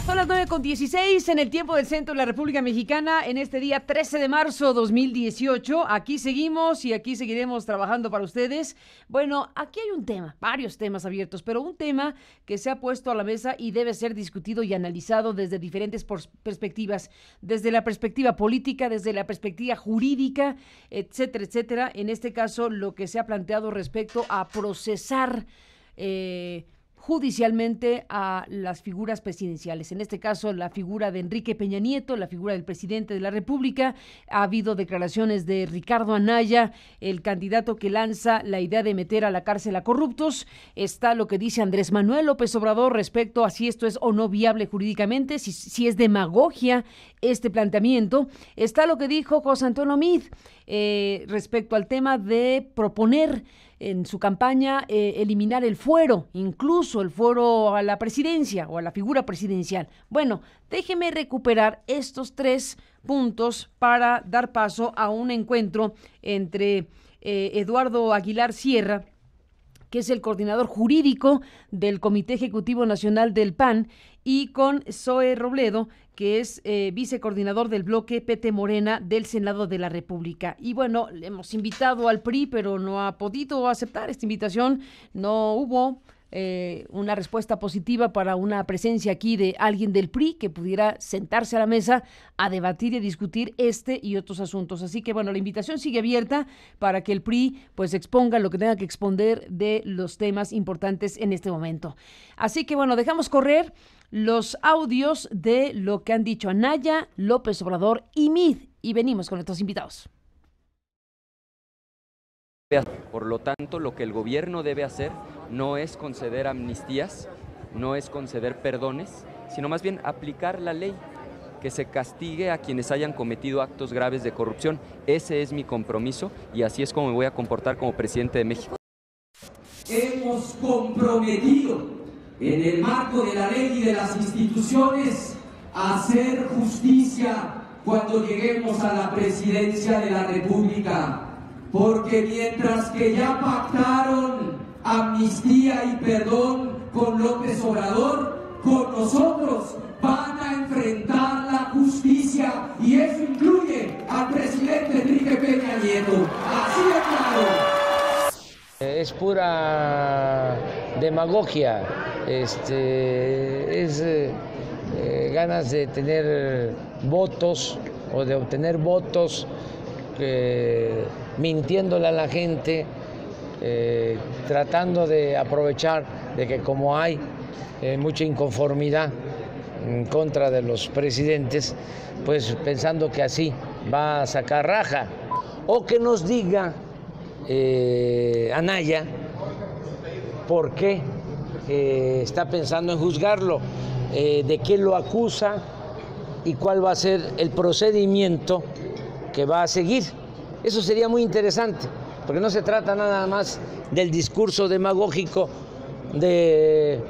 Son las 9:16 en el tiempo del centro de la República Mexicana en este día 13 de marzo 2018. Aquí seguimos y aquí seguiremos trabajando para ustedes. Bueno, aquí hay un tema, varios temas abiertos, pero un tema que se ha puesto a la mesa y debe ser discutido y analizado desde diferentes perspectivas, desde la perspectiva política, desde la perspectiva jurídica, etcétera, etcétera. En este caso, lo que se ha planteado respecto a procesar judicialmente a las figuras presidenciales. En este caso, la figura de Enrique Peña Nieto, la figura del presidente de la República. Ha habido declaraciones de Ricardo Anaya, el candidato que lanza la idea de meter a la cárcel a corruptos. Está lo que dice Andrés Manuel López Obrador respecto a si esto es o no viable jurídicamente, si es demagogia este planteamiento. Está lo que dijo José Antonio Meade respecto al tema de proponer en su campaña eliminar el fuero, incluso el fuero a la presidencia o a la figura presidencial. Bueno, déjeme recuperar estos tres puntos para dar paso a un encuentro entre Eduardo Aguilar Sierra, que es el coordinador jurídico del Comité Ejecutivo Nacional del PAN, y con Zoe Robledo, que es vicecoordinador del bloque PT Morena del Senado de la República. Y bueno, le hemos invitado al PRI, pero no ha podido aceptar esta invitación. No hubo una respuesta positiva para una presencia aquí de alguien del PRI que pudiera sentarse a la mesa a debatir y discutir este y otros asuntos. Así que bueno, la invitación sigue abierta para que el PRI pues exponga lo que tenga que exponer de los temas importantes en este momento. Así que bueno, dejamos correr los audios de lo que han dicho Anaya, López Obrador y Meade, y venimos con nuestros invitados. Por lo tanto, lo que el gobierno debe hacer no es conceder amnistías, no es conceder perdones, sino más bien aplicar la ley, que se castigue a quienes hayan cometido actos graves de corrupción. Ese es mi compromiso y así es como me voy a comportar como presidente de México. Hemos comprometido en el marco de la ley y de las instituciones a hacer justicia cuando lleguemos a la presidencia de la República. Porque mientras que ya pactaron amnistía y perdón con López Obrador, con nosotros van a enfrentar la justicia, y eso incluye al presidente Enrique Peña Nieto. Así de claro. Es pura demagogia, ganas de tener votos o de obtener votos, mintiéndole a la gente, tratando de aprovechar de que como hay mucha inconformidad en contra de los presidentes, pues pensando que así va a sacar raja. O que nos diga Anaya por qué está pensando en juzgarlo, de qué lo acusa y cuál va a ser el procedimiento que va a seguir. Eso sería muy interesante, porque no se trata nada más del discurso demagógico de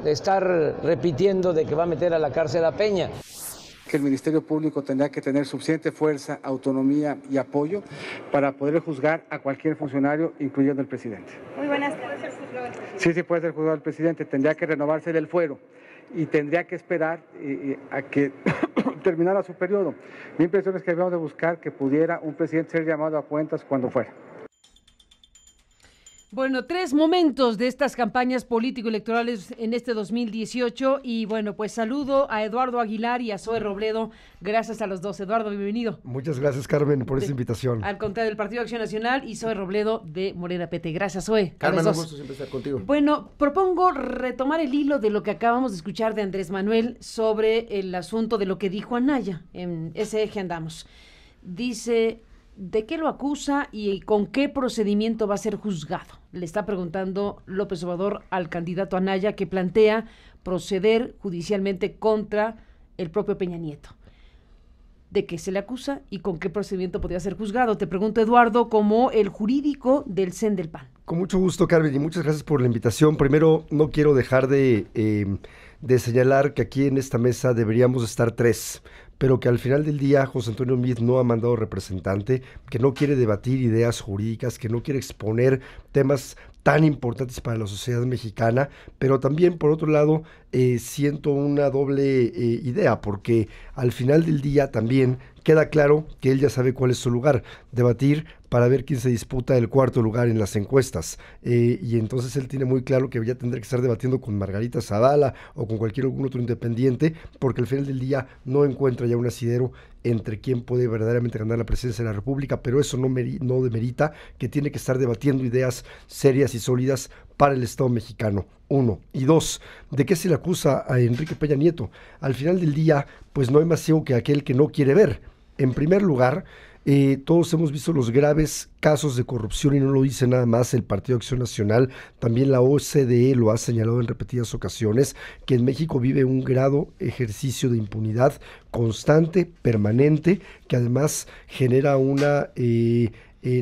estar repitiendo de que va a meter a la cárcel a Peña. Que el Ministerio Público tendrá que tener suficiente fuerza, autonomía y apoyo para poder juzgar a cualquier funcionario, incluyendo el presidente. Muy buenas tardes. Sí, puede ser juzgado el presidente, tendría que renovarse el fuero y tendría que esperar a que terminara su periodo. Mi impresión es que debemos de buscar que pudiera un presidente ser llamado a cuentas cuando fuera. Bueno, tres momentos de estas campañas político-electorales en este 2018 y bueno, pues saludo a Eduardo Aguilar y a Zoe Robledo. Gracias a los dos. Eduardo, bienvenido. Muchas gracias, Carmen, por esta invitación. Al contrario, del Partido Acción Nacional, y Zoe Robledo de Morena PT. Gracias, Zoe. Carmen, un gusto siempre estar contigo. Bueno, propongo retomar el hilo de lo que acabamos de escuchar de Andrés Manuel sobre el asunto de lo que dijo Anaya. En ese eje andamos. Dice: ¿de qué lo acusa y con qué procedimiento va a ser juzgado? Le está preguntando López Obrador al candidato Anaya, que plantea proceder judicialmente contra el propio Peña Nieto. ¿De qué se le acusa y con qué procedimiento podría ser juzgado? Te pregunto, Eduardo, como el jurídico del CEN del PAN. Con mucho gusto, Carmen, y muchas gracias por la invitación. Primero, no quiero dejar de señalar que aquí en esta mesa deberíamos estar tres, pero que al final del día José Antonio Meade no ha mandado representante, que no quiere debatir ideas jurídicas, que no quiere exponer temas tan importantes para la sociedad mexicana, pero también, por otro lado, siento una doble idea, porque al final del día también queda claro que él ya sabe cuál es su lugar, debatir para ver quién se disputa el cuarto lugar en las encuestas, y entonces él tiene muy claro que ya tendrá que estar debatiendo con Margarita Zavala o con cualquier algún otro independiente, porque al final del día no encuentra ya un asidero entre quién puede verdaderamente ganar la presidencia de la República, pero eso no demerita que tiene que estar debatiendo ideas serias y sólidas para el Estado mexicano. 1. Y 2, ¿de qué se le acusa a Enrique Peña Nieto? Al final del día, pues no hay más ciego que aquel que no quiere ver. En primer lugar, todos hemos visto los graves casos de corrupción, y no lo dice nada más el Partido Acción Nacional, también la OCDE lo ha señalado en repetidas ocasiones, que en México vive un grado ejercicio de impunidad constante, permanente, que además genera una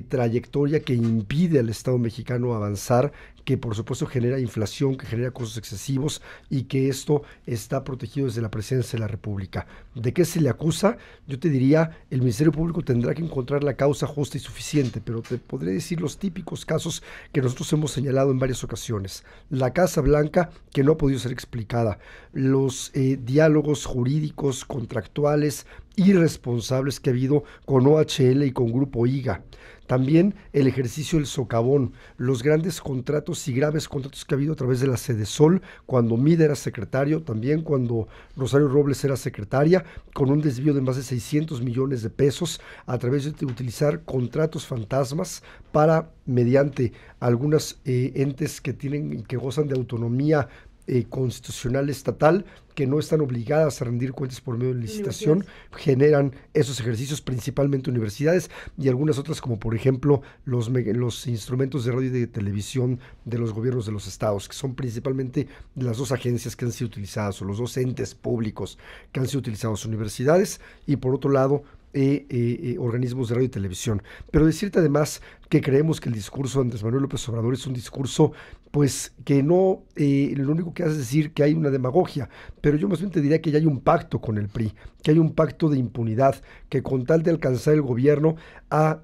trayectoria que impide al Estado mexicano avanzar, que por supuesto genera inflación, que genera costos excesivos, y que esto está protegido desde la presidencia de la República. ¿De qué se le acusa? Yo te diría, el Ministerio Público tendrá que encontrar la causa justa y suficiente, pero te podré decir los típicos casos que nosotros hemos señalado en varias ocasiones. La Casa Blanca, que no ha podido ser explicada, los diálogos jurídicos, contractuales, irresponsables que ha habido con OHL y con Grupo IGA. También el ejercicio del socavón, los grandes contratos y graves contratos que ha habido a través de la Sedesol, cuando Mide era secretario, también cuando Rosario Robles era secretaria, con un desvío de más de 600 millones de pesos a través de utilizar contratos fantasmas para, mediante algunos entes que tienen y que gozan de autonomía constitucional estatal, que no están obligadas a rendir cuentas por medio de licitación, generan esos ejercicios, principalmente universidades y algunas otras, como por ejemplo los instrumentos de radio y de televisión de los gobiernos de los estados, que son principalmente las dos agencias que han sido utilizadas, o los dos entes públicos que han sido utilizados, universidades y por otro lado organismos de radio y televisión. Pero decirte además que creemos que el discurso de Andrés Manuel López Obrador es un discurso pues que no, lo único que hace es decir que hay una demagogia, pero yo más bien te diría que ya hay un pacto con el PRI, que hay un pacto de impunidad, que con tal de alcanzar el gobierno ha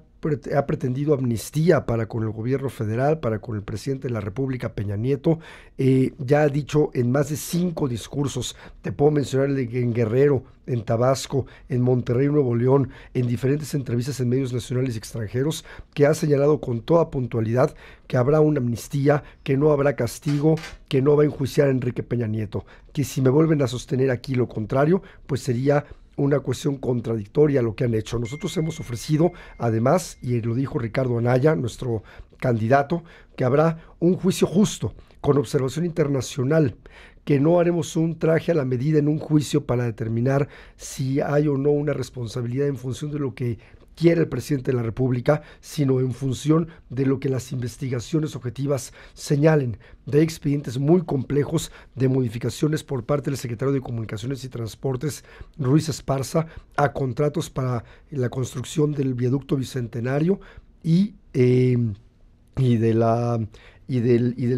pretendido amnistía para con el gobierno federal, para con el presidente de la República, Peña Nieto. Ya ha dicho en más de 5 discursos, te puedo mencionar en Guerrero, en Tabasco, en Monterrey, Nuevo León, en diferentes entrevistas en medios nacionales y extranjeros, que ha señalado con toda puntualidad que habrá una amnistía, que no habrá castigo, que no va a enjuiciar a Enrique Peña Nieto, que si me vuelven a sostener aquí lo contrario, pues sería una cuestión contradictoria a lo que han hecho. Nosotros hemos ofrecido, además, y lo dijo Ricardo Anaya, nuestro candidato, que habrá un juicio justo, con observación internacional, que no haremos un traje a la medida en un juicio para determinar si hay o no una responsabilidad en función de lo que quiere el presidente de la República, sino en función de lo que las investigaciones objetivas señalen, de expedientes muy complejos de modificaciones por parte del secretario de Comunicaciones y Transportes, Ruiz Esparza, a contratos para la construcción del viaducto Bicentenario y del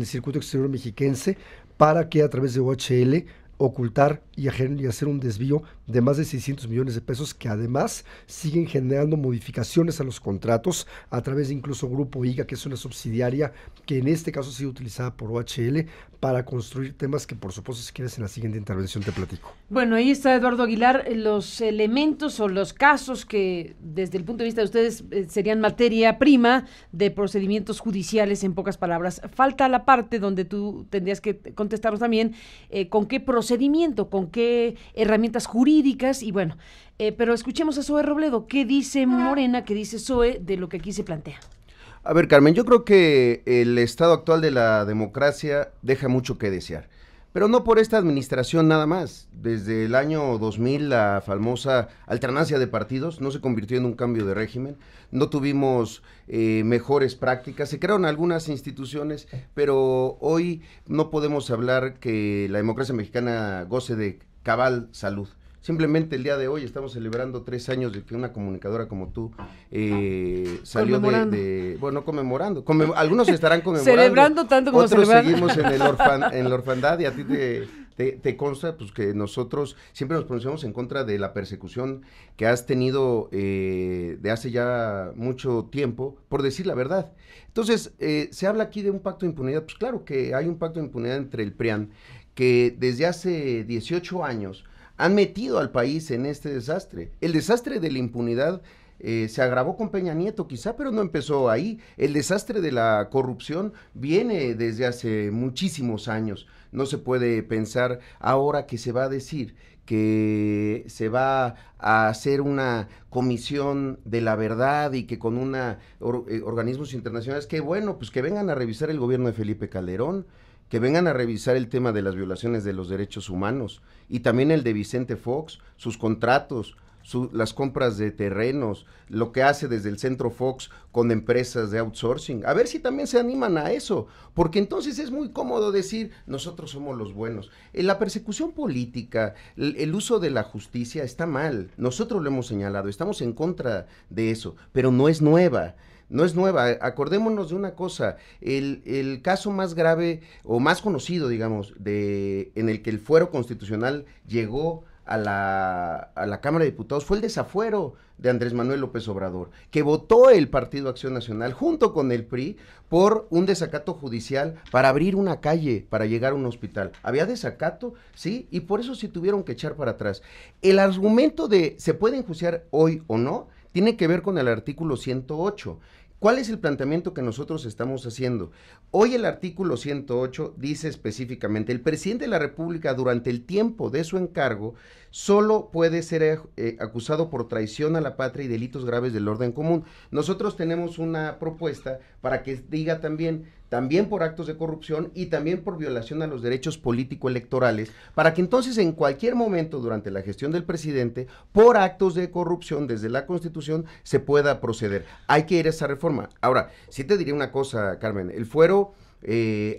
circuito exterior mexiquense, para que a través de OHL ocultar y hacer un desvío de más de 600 millones de pesos, que además siguen generando modificaciones a los contratos a través de incluso Grupo IGA, que es una subsidiaria que en este caso ha sido utilizada por OHL para construir temas que por supuesto, si quieres, en la siguiente intervención te platico. Bueno, ahí está Eduardo Aguilar, los elementos o los casos que desde el punto de vista de ustedes serían materia prima de procedimientos judiciales, en pocas palabras. Falta la parte donde tú tendrías que contestarnos también con qué procedimiento, con qué herramientas jurídicas, y bueno, pero escuchemos a Zoe Robledo. ¿Qué dice Morena, qué dice Zoe de lo que aquí se plantea? A ver, Carmen, yo creo que el estado actual de la democracia deja mucho que desear, pero no por esta administración nada más. Desde el año 2000 la famosa alternancia de partidos no se convirtió en un cambio de régimen, no tuvimos mejores prácticas, se crearon algunas instituciones, pero hoy no podemos hablar que la democracia mexicana goce de cabal salud. Simplemente el día de hoy estamos celebrando 3 años de que una comunicadora como tú salió conmemorando. Algunos estarán conmemorando. Celebrando tanto como otros celebrando. seguimos en la orfandad, y a ti Te consta pues que nosotros siempre nos pronunciamos en contra de la persecución que has tenido de hace ya mucho tiempo, por decir la verdad. Entonces, se habla aquí de un pacto de impunidad. Pues claro que hay un pacto de impunidad entre el PRIAN, que desde hace 18 años han metido al país en este desastre. El desastre de la impunidad se agravó con Peña Nieto quizá, pero no empezó ahí. El desastre de la corrupción viene desde hace muchísimos años. No se puede pensar ahora que se va a decir que se va a hacer una comisión de la verdad y que con organismos internacionales, que bueno, pues que vengan a revisar el gobierno de Felipe Calderón, que vengan a revisar el tema de las violaciones de los derechos humanos y también el de Vicente Fox, sus contratos, las compras de terrenos, lo que hace desde el Centro Fox con empresas de outsourcing. A ver si también se animan a eso, porque entonces es muy cómodo decir, nosotros somos los buenos. La persecución política, el uso de la justicia está mal, nosotros lo hemos señalado, estamos en contra de eso, pero no es nueva. No es nueva, acordémonos de una cosa, el caso más grave o más conocido, digamos, en el que el fuero constitucional llegó a la Cámara de Diputados fue el desafuero de Andrés Manuel López Obrador, que votó el Partido Acción Nacional junto con el PRI por un desacato judicial para abrir una calle, para llegar a un hospital. Había desacato, sí, y por eso se tuvieron que echar para atrás. El argumento de se puede enjuiciar hoy o no, tiene que ver con el artículo 108. ¿Cuál es el planteamiento que nosotros estamos haciendo? Hoy el artículo 108 dice específicamente, el presidente de la República durante el tiempo de su encargo solo puede ser acusado por traición a la patria y delitos graves del orden común. Nosotros tenemos una propuesta para que diga también por actos de corrupción y también por violación a los derechos político-electorales, para que entonces en cualquier momento durante la gestión del presidente, por actos de corrupción desde la Constitución, se pueda proceder. Hay que ir a esa reforma. Ahora, sí te diría una cosa, Carmen, el fuero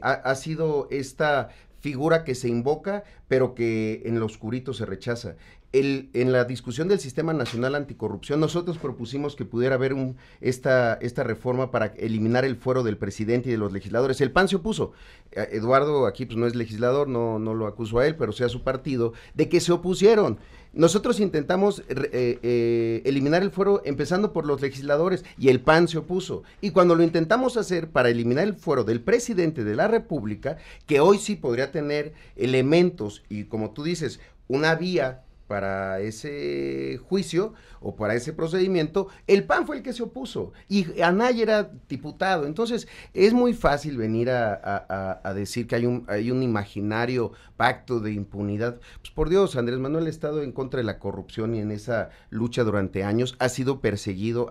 ha sido esta figura que se invoca, pero que en lo oscurito se rechaza. En la discusión del Sistema Nacional Anticorrupción, nosotros propusimos que pudiera haber esta reforma para eliminar el fuero del presidente y de los legisladores. El PAN se opuso. Eduardo aquí pues no es legislador, no lo acuso a él, pero sea su partido, de que se opusieron. Nosotros intentamos eliminar el fuero empezando por los legisladores y el PAN se opuso. Y cuando lo intentamos hacer para eliminar el fuero del presidente de la República, que hoy sí podría tener elementos y como tú dices, una vía para ese juicio o para ese procedimiento, el PAN fue el que se opuso y Anaya era diputado. Entonces es muy fácil venir a decir que hay un imaginario pacto de impunidad. Pues por Dios, Andrés Manuel ha estado en contra de la corrupción y en esa lucha durante años, ha sido perseguido,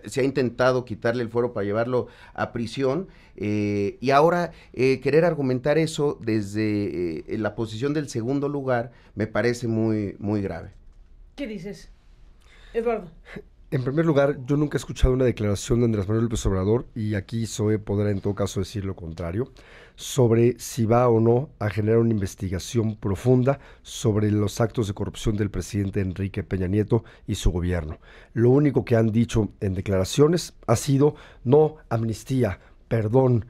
se ha intentado quitarle el fuero para llevarlo a prisión, y ahora querer argumentar eso desde la posición del segundo lugar me parece muy, muy grave. ¿Qué dices, Eduardo? En primer lugar, yo nunca he escuchado una declaración de Andrés Manuel López Obrador, y aquí Zoe podrá en todo caso decir lo contrario, sobre si va o no a generar una investigación profunda sobre los actos de corrupción del presidente Enrique Peña Nieto y su gobierno. Lo único que han dicho en declaraciones ha sido no amnistía, perdón,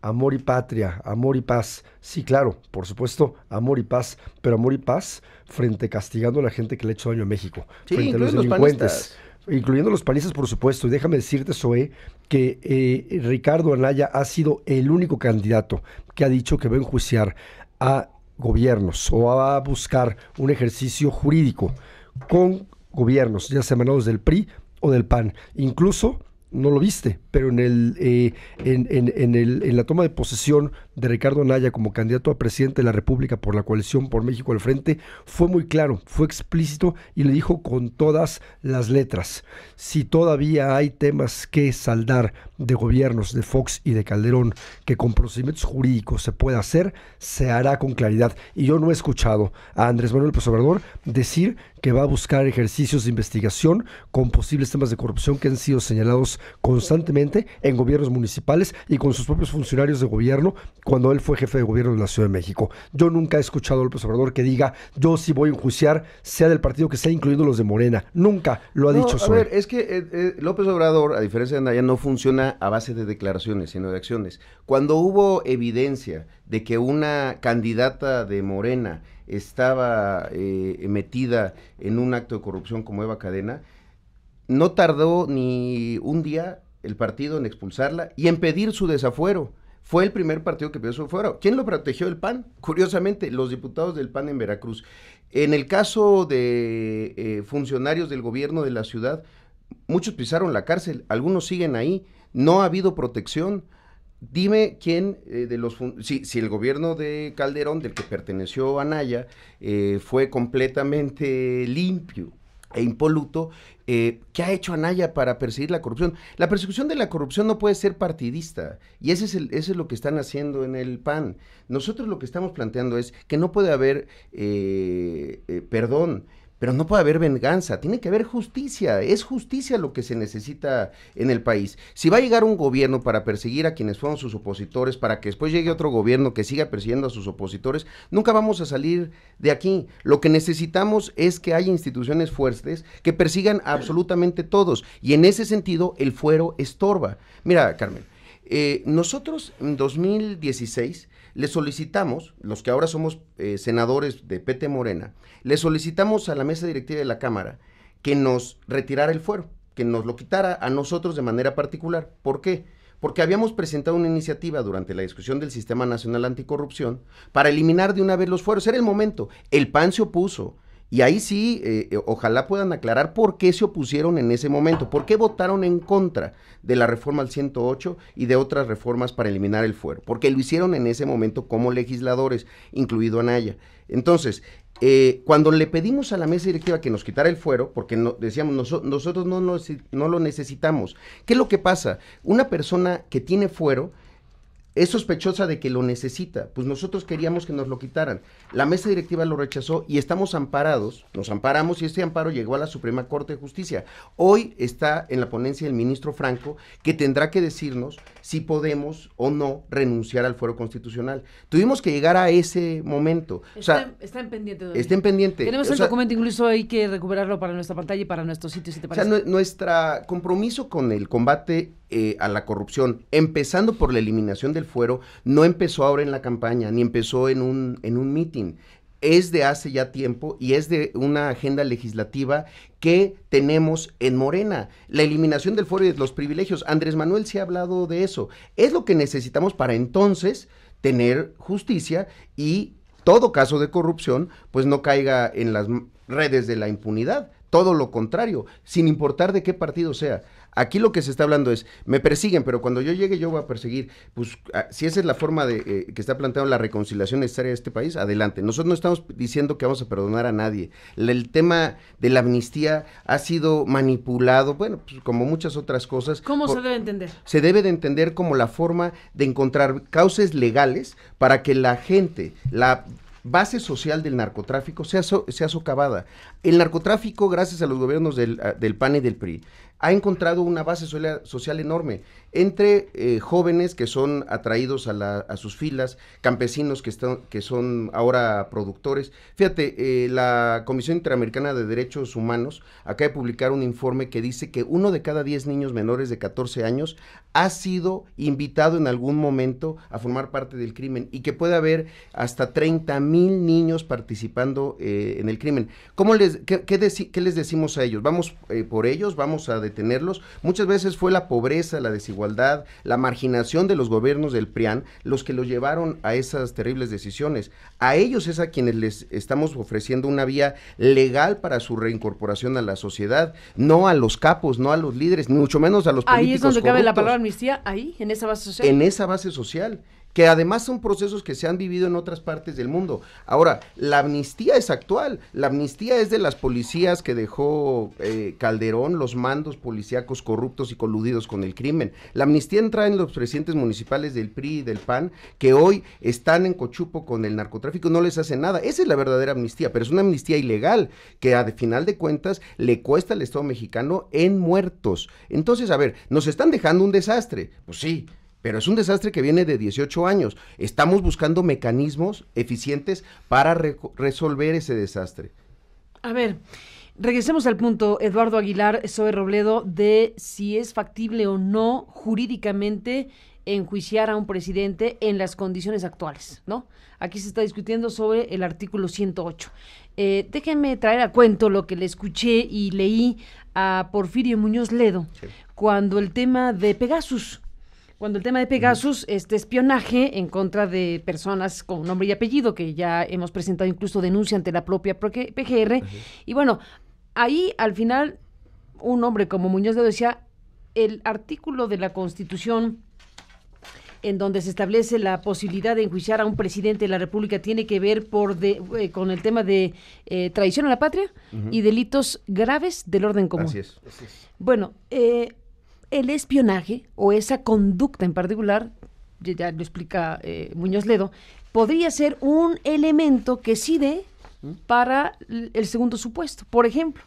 amor y patria, amor y paz. Sí, claro, por supuesto, amor y paz, pero amor y paz frente castigando a la gente que le ha hecho daño a México, sí, frente a los delincuentes, incluyendo los panistas, por supuesto. Y déjame decirte, Zoe, que Ricardo Anaya ha sido el único candidato que ha dicho que va a enjuiciar a gobiernos o va a buscar un ejercicio jurídico con gobiernos, ya sea emanados del PRI o del PAN. Incluso no lo viste, pero en la toma de posesión de Ricardo Anaya como candidato a presidente de la República por la coalición por México al Frente, fue muy claro, fue explícito y le dijo con todas las letras: si todavía hay temas que saldar de gobiernos de Fox y de Calderón que con procedimientos jurídicos se pueda hacer, se hará con claridad. Y yo no he escuchado a Andrés Manuel López Obrador decir que va a buscar ejercicios de investigación con posibles temas de corrupción que han sido señalados años constantemente en gobiernos municipales y con sus propios funcionarios de gobierno cuando él fue jefe de gobierno de la Ciudad de México. Yo nunca he escuchado a López Obrador que diga, yo sí voy a enjuiciar, sea del partido que sea, incluyendo los de Morena. Nunca lo ha dicho. A ver, es que López Obrador, a diferencia de Anaya, no funciona a base de declaraciones, sino de acciones. Cuando hubo evidencia de que una candidata de Morena estaba metida en un acto de corrupción como Eva Cadena, no tardó ni un día el partido en expulsarla y en pedir su desafuero. Fue el primer partido que pidió su desafuero. ¿Quién lo protegió? El PAN. Curiosamente, los diputados del PAN en Veracruz. En el caso de funcionarios del gobierno de la ciudad, muchos pisaron la cárcel, algunos siguen ahí, no ha habido protección. Dime quién de los... Si el gobierno de Calderón, del que perteneció Anaya, fue completamente limpio e impoluto, ¿qué ha hecho Anaya para perseguir la corrupción? La persecución de la corrupción no puede ser partidista, y eso es lo que están haciendo en el PAN. Nosotros lo que estamos planteando es que no puede haber perdón, pero no puede haber venganza, tiene que haber justicia, es justicia lo que se necesita en el país. Si va a llegar un gobierno para perseguir a quienes fueron sus opositores, para que después llegue otro gobierno que siga persiguiendo a sus opositores, nunca vamos a salir de aquí. Lo que necesitamos es que haya instituciones fuertes que persigan a absolutamente todos, y en ese sentido el fuero estorba. Mira, Carmen, nosotros en 2016 le solicitamos, los que ahora somos senadores de PT Morena, le solicitamos a la mesa directiva de la Cámara que nos retirara el fuero, que nos lo quitara a nosotros de manera particular. ¿Por qué? Porque habíamos presentado una iniciativa durante la discusión del Sistema Nacional Anticorrupción para eliminar de una vez los fueros. Era el momento. El PAN se opuso. Y ahí sí, ojalá puedan aclarar por qué se opusieron en ese momento, por qué votaron en contra de la reforma al 108 y de otras reformas para eliminar el fuero, porque lo hicieron en ese momento como legisladores, incluido Anaya. Entonces, cuando le pedimos a la mesa directiva que nos quitara el fuero, porque decíamos, nosotros no lo necesitamos, ¿qué es lo que pasa? Una persona que tiene fuero es sospechosa de que lo necesita, pues nosotros queríamos que nos lo quitaran. La mesa directiva lo rechazó y estamos amparados, nos amparamos y este amparo llegó a la Suprema Corte de Justicia. Hoy está en la ponencia el ministro Franco, que tendrá que decirnos si podemos o no renunciar al fuero constitucional. Tuvimos que llegar a ese momento. Está en pendiente. Está en pendiente. Tenemos el documento, incluso hay que recuperarlo para nuestra pantalla y para nuestro sitio, si te parece. O sea, nuestro compromiso con el combate a la corrupción, empezando por la eliminación del fuero, no empezó ahora en la campaña, ni empezó en un meeting. Es de hace ya tiempo y es de una agenda legislativa que tenemos en Morena. La eliminación del fuero y de los privilegios. Andrés Manuel sí ha hablado de eso. Es lo que necesitamos para entonces tener justicia y todo caso de corrupción pues no caiga en las redes de la impunidad. Todo lo contrario, sin importar de qué partido sea. Aquí lo que se está hablando es, me persiguen, pero cuando yo llegue yo voy a perseguir. Pues si esa es la forma de que está planteando la reconciliación necesaria de este país, adelante. Nosotros no estamos diciendo que vamos a perdonar a nadie. El tema de la amnistía ha sido manipulado, bueno, pues como muchas otras cosas. ¿Cómo se debe entender? Se debe de entender como la forma de encontrar cauces legales para que la gente, la base social del narcotráfico sea socavada. El narcotráfico, gracias a los gobiernos del PAN y del PRI, ha encontrado una base social enorme entre jóvenes que son atraídos a sus filas, campesinos que son ahora productores. Fíjate, la Comisión Interamericana de Derechos Humanos acaba de publicar un informe que dice que 1 de cada 10 niños menores de 14 años ha sido invitado en algún momento a formar parte del crimen y que puede haber hasta 30,000 niños participando en el crimen. ¿Qué les decimos a ellos? ¿Vamos por ellos? ¿Vamos a detenerlos? Muchas veces fue la pobreza, la desigualdad, la marginación de los gobiernos del PRIAN los que los llevaron a esas terribles decisiones. A ellos es a quienes les estamos ofreciendo una vía legal para su reincorporación a la sociedad, no a los capos, no a los líderes, ni mucho menos a los políticos corruptos. Ahí es donde cabe la palabra amnistía, ahí, en esa base social. En esa base social. que además son procesos que se han vivido en otras partes del mundo. Ahora, la amnistía es actual, la amnistía es de las policías que dejó Calderón, los mandos policíacos corruptos y coludidos con el crimen. La amnistía entra en los presidentes municipales del PRI y del PAN, que hoy están en cochupo con el narcotráfico, no les hace nada. Esa es la verdadera amnistía, pero es una amnistía ilegal, que a final de cuentas le cuesta al Estado mexicano en muertos. Entonces, a ver, nos están dejando un desastre, pues sí, pero es un desastre que viene de 18 años. Estamos buscando mecanismos eficientes para resolver ese desastre. A ver, regresemos al punto, Eduardo Aguilar, Zoe Robledo, de si es factible o no jurídicamente enjuiciar a un presidente en las condiciones actuales, ¿no? Aquí se está discutiendo sobre el artículo 108. Déjenme traer a cuento lo que le escuché y leí a Porfirio Muñoz Ledo, sí, cuando el tema de Pegasus, este espionaje en contra de personas con nombre y apellido, que ya hemos presentado incluso denuncia ante la propia PGR, y bueno, ahí al final un hombre como Muñoz Ledo decía, el artículo de la Constitución en donde se establece la posibilidad de enjuiciar a un presidente de la República tiene que ver con el tema de traición a la patria y delitos graves del orden común. Así es. Bueno, el espionaje o esa conducta en particular, ya lo explica Muñoz Ledo, podría ser un elemento que sí dé para el segundo supuesto. Por ejemplo,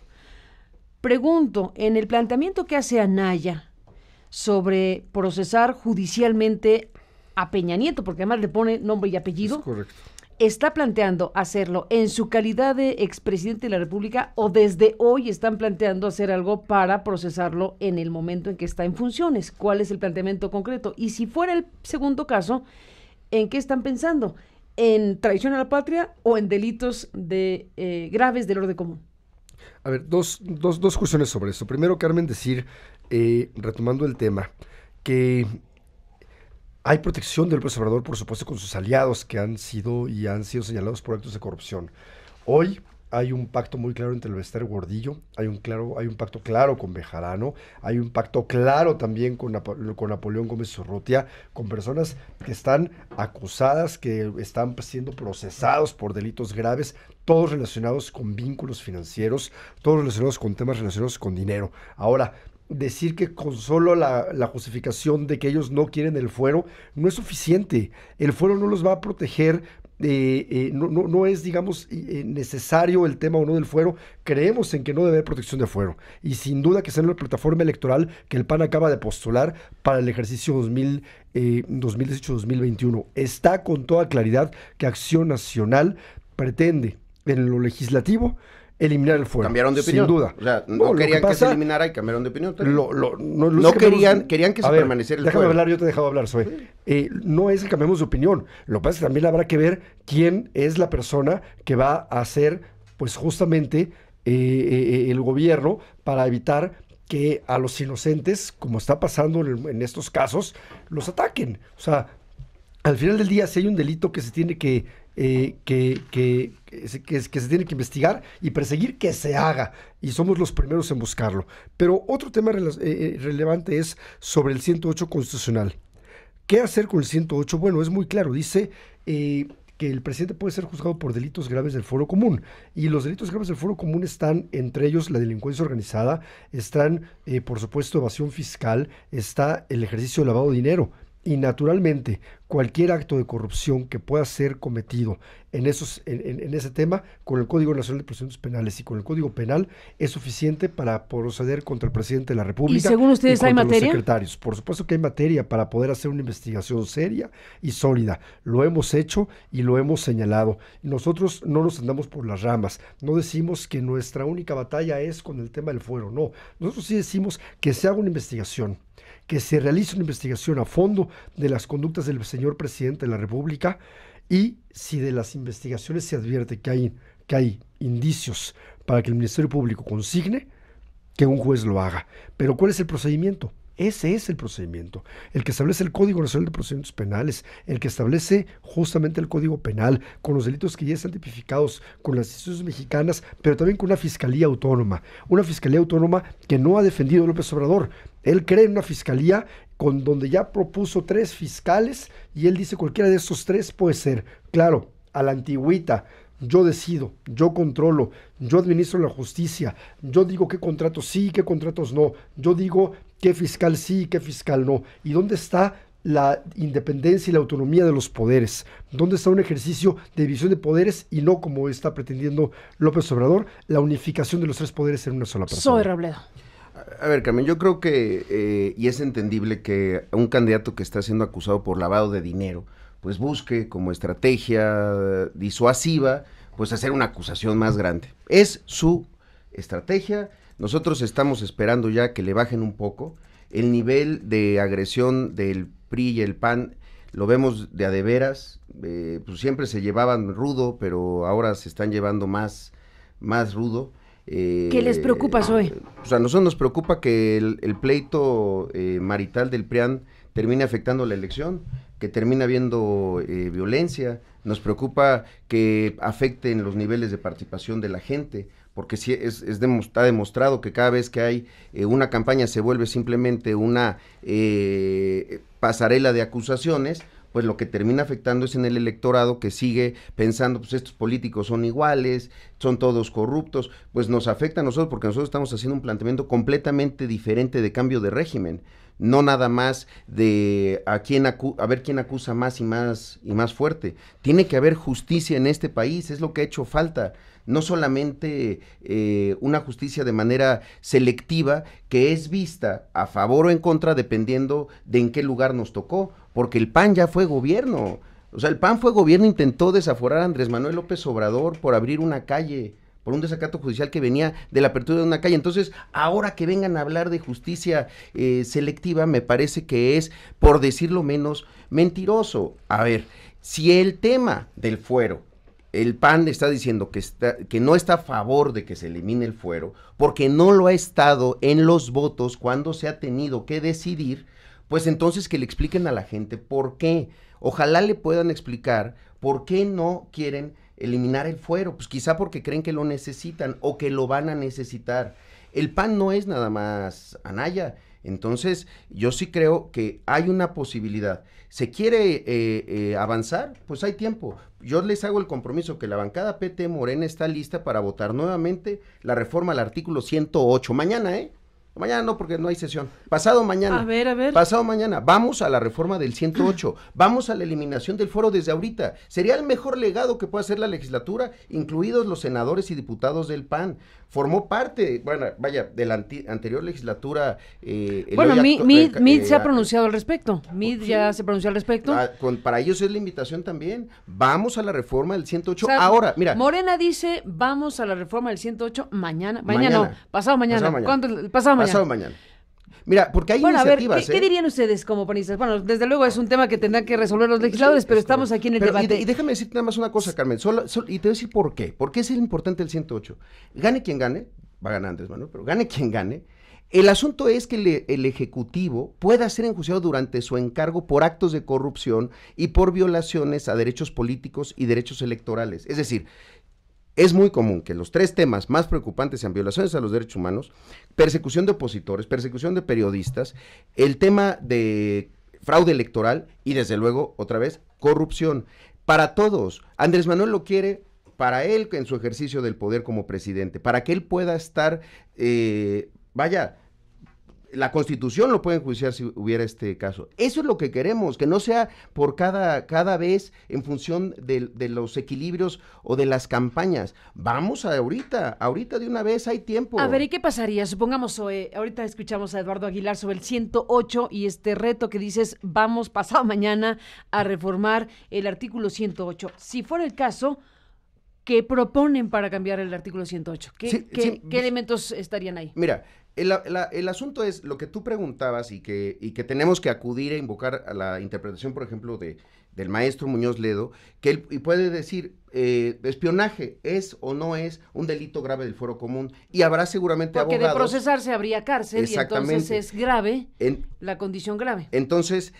pregunto, en el planteamiento que hace Anaya sobre procesar judicialmente a Peña Nieto, porque además le pone nombre y apellido, es correcto, ¿está planteando hacerlo en su calidad de expresidente de la República o desde hoy están planteando hacer algo para procesarlo en el momento en que está en funciones? ¿Cuál es el planteamiento concreto? Y si fuera el segundo caso, ¿en qué están pensando? ¿En traición a la patria o en delitos graves del orden común? A ver, dos cuestiones sobre eso. Primero, Carmen, decir, retomando el tema, que hay protección del observador, por supuesto, con sus aliados que han sido señalados por actos de corrupción. Hoy hay un pacto muy claro entre el Bester Gordillo, hay un pacto claro con Bejarano, hay un pacto claro también con Napoleón Gómez Urrutia, con personas que están acusadas, que están siendo procesados por delitos graves, todos relacionados con vínculos financieros, todos relacionados con temas relacionados con dinero. Ahora, decir que con solo la justificación de que ellos no quieren el fuero no es suficiente. El fuero no los va a proteger. No es, digamos, necesario el tema o no del fuero. Creemos en que no debe haber protección de fuero, y sin duda que sea en la plataforma electoral que el PAN acaba de postular para el ejercicio 2018-2021. Está con toda claridad que Acción Nacional pretende en lo legislativo eliminar el fuero. Cambiaron de opinión. Sin duda. O sea, no querían que se eliminara y cambiaron de opinión. Querían que se permaneciera el fuero. Déjame hablar, yo te dejaba hablar, Zoe. No es que cambiemos de opinión. Lo que pasa es que también habrá que ver quién es la persona que va a hacer, pues justamente, el gobierno para evitar que a los inocentes, como está pasando en estos casos, los ataquen. O sea, al final del día, si hay un delito que se tiene que se tiene que investigar y perseguir, que se haga, y somos los primeros en buscarlo. Pero otro tema relevante es sobre el 108 constitucional. ¿Qué hacer con el 108? Bueno, es muy claro, dice que el presidente puede ser juzgado por delitos graves del Foro Común, y los delitos graves del Foro Común están entre ellos la delincuencia organizada, están por supuesto evasión fiscal, está el ejercicio de lavado de dinero. Y naturalmente, cualquier acto de corrupción que pueda ser cometido en ese tema, con el Código Nacional de Procedimientos Penales y con el Código Penal, es suficiente para proceder contra el presidente de la República. ¿Y según ustedes hay materia? Los secretarios. Por supuesto que hay materia para poder hacer una investigación seria y sólida. Lo hemos hecho y lo hemos señalado. Nosotros no nos andamos por las ramas. No decimos que nuestra única batalla es con el tema del fuero. No. Nosotros sí decimos que se haga una investigación, que se realice una investigación a fondo de las conductas del señor presidente de la República, y si de las investigaciones se advierte que hay indicios para que el Ministerio Público consigne, que un juez lo haga. Pero ¿cuál es el procedimiento? Ese es el procedimiento, el que establece el Código Nacional de Procedimientos Penales, el que establece justamente el Código Penal, con los delitos que ya están tipificados con las instituciones mexicanas, pero también con una fiscalía autónoma que no ha defendido López Obrador. Él cree en una fiscalía con donde ya propuso 3 fiscales y él dice cualquiera de estos 3 puede ser. Claro, a la antigüita, yo decido, yo controlo, yo administro la justicia, yo digo qué contratos sí, qué contratos no, yo digo qué fiscal sí, qué fiscal no. ¿Y dónde está la independencia y la autonomía de los poderes? ¿Dónde está un ejercicio de división de poderes y no, como está pretendiendo López Obrador, la unificación de los 3 poderes en una sola persona? Zoe Robledo. A ver, Carmen, yo creo que, y es entendible que un candidato que está siendo acusado por lavado de dinero, pues busque como estrategia disuasiva, pues hacer una acusación más grande. Es su estrategia. Nosotros estamos esperando ya que le bajen un poco. El nivel de agresión del PRI y el PAN lo vemos de a de veras, pues siempre se llevaban rudo, pero ahora se están llevando más rudo. ¿Qué les preocupa, Zoe? Pues a nosotros nos preocupa que el pleito marital del PRIAN termine afectando la elección, que termine habiendo violencia. Nos preocupa que afecten los niveles de participación de la gente, porque sí está demostrado que cada vez que hay una campaña se vuelve simplemente una pasarela de acusaciones, pues lo que termina afectando es en el electorado que sigue pensando, pues estos políticos son iguales, son todos corruptos. Pues nos afecta a nosotros porque nosotros estamos haciendo un planteamiento completamente diferente de cambio de régimen, no nada más de a ver quién acusa más y más fuerte. Tiene que haber justicia en este país, es lo que ha hecho falta. No solamente una justicia de manera selectiva que es vista a favor o en contra dependiendo de en qué lugar nos tocó, porque el PAN ya fue gobierno. O sea, el PAN fue gobierno, intentó desaforar a Andrés Manuel López Obrador por abrir una calle, por un desacato judicial que venía de la apertura de una calle. Entonces, ahora que vengan a hablar de justicia selectiva, me parece que es, por decirlo menos, mentiroso. A ver, si el tema del fuero, el PAN está diciendo que no está a favor de que se elimine el fuero, porque no lo ha estado en los votos cuando se ha tenido que decidir, pues entonces que le expliquen a la gente por qué. Ojalá le puedan explicar por qué no quieren eliminar el fuero, pues quizá porque creen que lo necesitan o que lo van a necesitar. El PAN no es nada más Anaya. Entonces, yo sí creo que hay una posibilidad. ¿Se quiere avanzar? Pues hay tiempo. Yo les hago el compromiso que la bancada PT Morena está lista para votar nuevamente la reforma al artículo 108. Mañana, Mañana no, porque no hay sesión. Pasado mañana. A ver. Pasado mañana. Vamos a la reforma del 108. Vamos a la eliminación del fuero desde ahorita. Sería el mejor legado que puede hacer la legislatura, incluidos los senadores y diputados del PAN. Formó parte, de la anterior legislatura. Mid se ha pronunciado al respecto. Mid ya se pronunció al respecto. Para ellos es la invitación también. Vamos a la reforma del 108. O sea, ahora, mira. Morena dice, vamos a la reforma del 108 mañana. Mañana no, pasado mañana. ¿Cuánto? Pasado mañana. Mira, porque hay iniciativas. A ver, ¿qué dirían ustedes como panistas? Bueno, desde luego es un tema que tendrán que resolver los legisladores, pero estamos aquí en el debate. Y déjame decirte nada más una cosa, Carmen, y te voy a decir por qué. ¿Por qué es importante el 108? Gane quien gane, va a ganar Andrés Manuel, pero gane quien gane. El asunto es que el Ejecutivo pueda ser enjuiciado durante su encargo por actos de corrupción y por violaciones a derechos políticos y derechos electorales. Es decir, es muy común que los 3 temas más preocupantes sean violaciones a los derechos humanos, persecución de opositores, persecución de periodistas, el tema de fraude electoral y desde luego, otra vez, corrupción. Para todos, Andrés Manuel lo quiere para él en su ejercicio del poder como presidente, para que él pueda estar, la Constitución lo puede enjuiciar si hubiera este caso. Eso es lo que queremos, que no sea por cada vez en función de los equilibrios o de las campañas. Vamos ahorita de una vez, hay tiempo. A ver, ¿y qué pasaría? Supongamos, ahorita escuchamos a Eduardo Aguilar sobre el 108 y este reto que dices, vamos pasado mañana a reformar el artículo 108. Si fuera el caso, ¿qué proponen para cambiar el artículo 108? ¿Qué elementos estarían ahí? Mira, el asunto es lo que tú preguntabas y que tenemos que acudir a invocar a la interpretación, por ejemplo, del maestro Muñoz Ledo, que él puede decir, espionaje es o no es un delito grave del fuero común, y habrá seguramente porque abogados. Porque de procesarse habría cárcel y entonces es grave la condición grave. Entonces,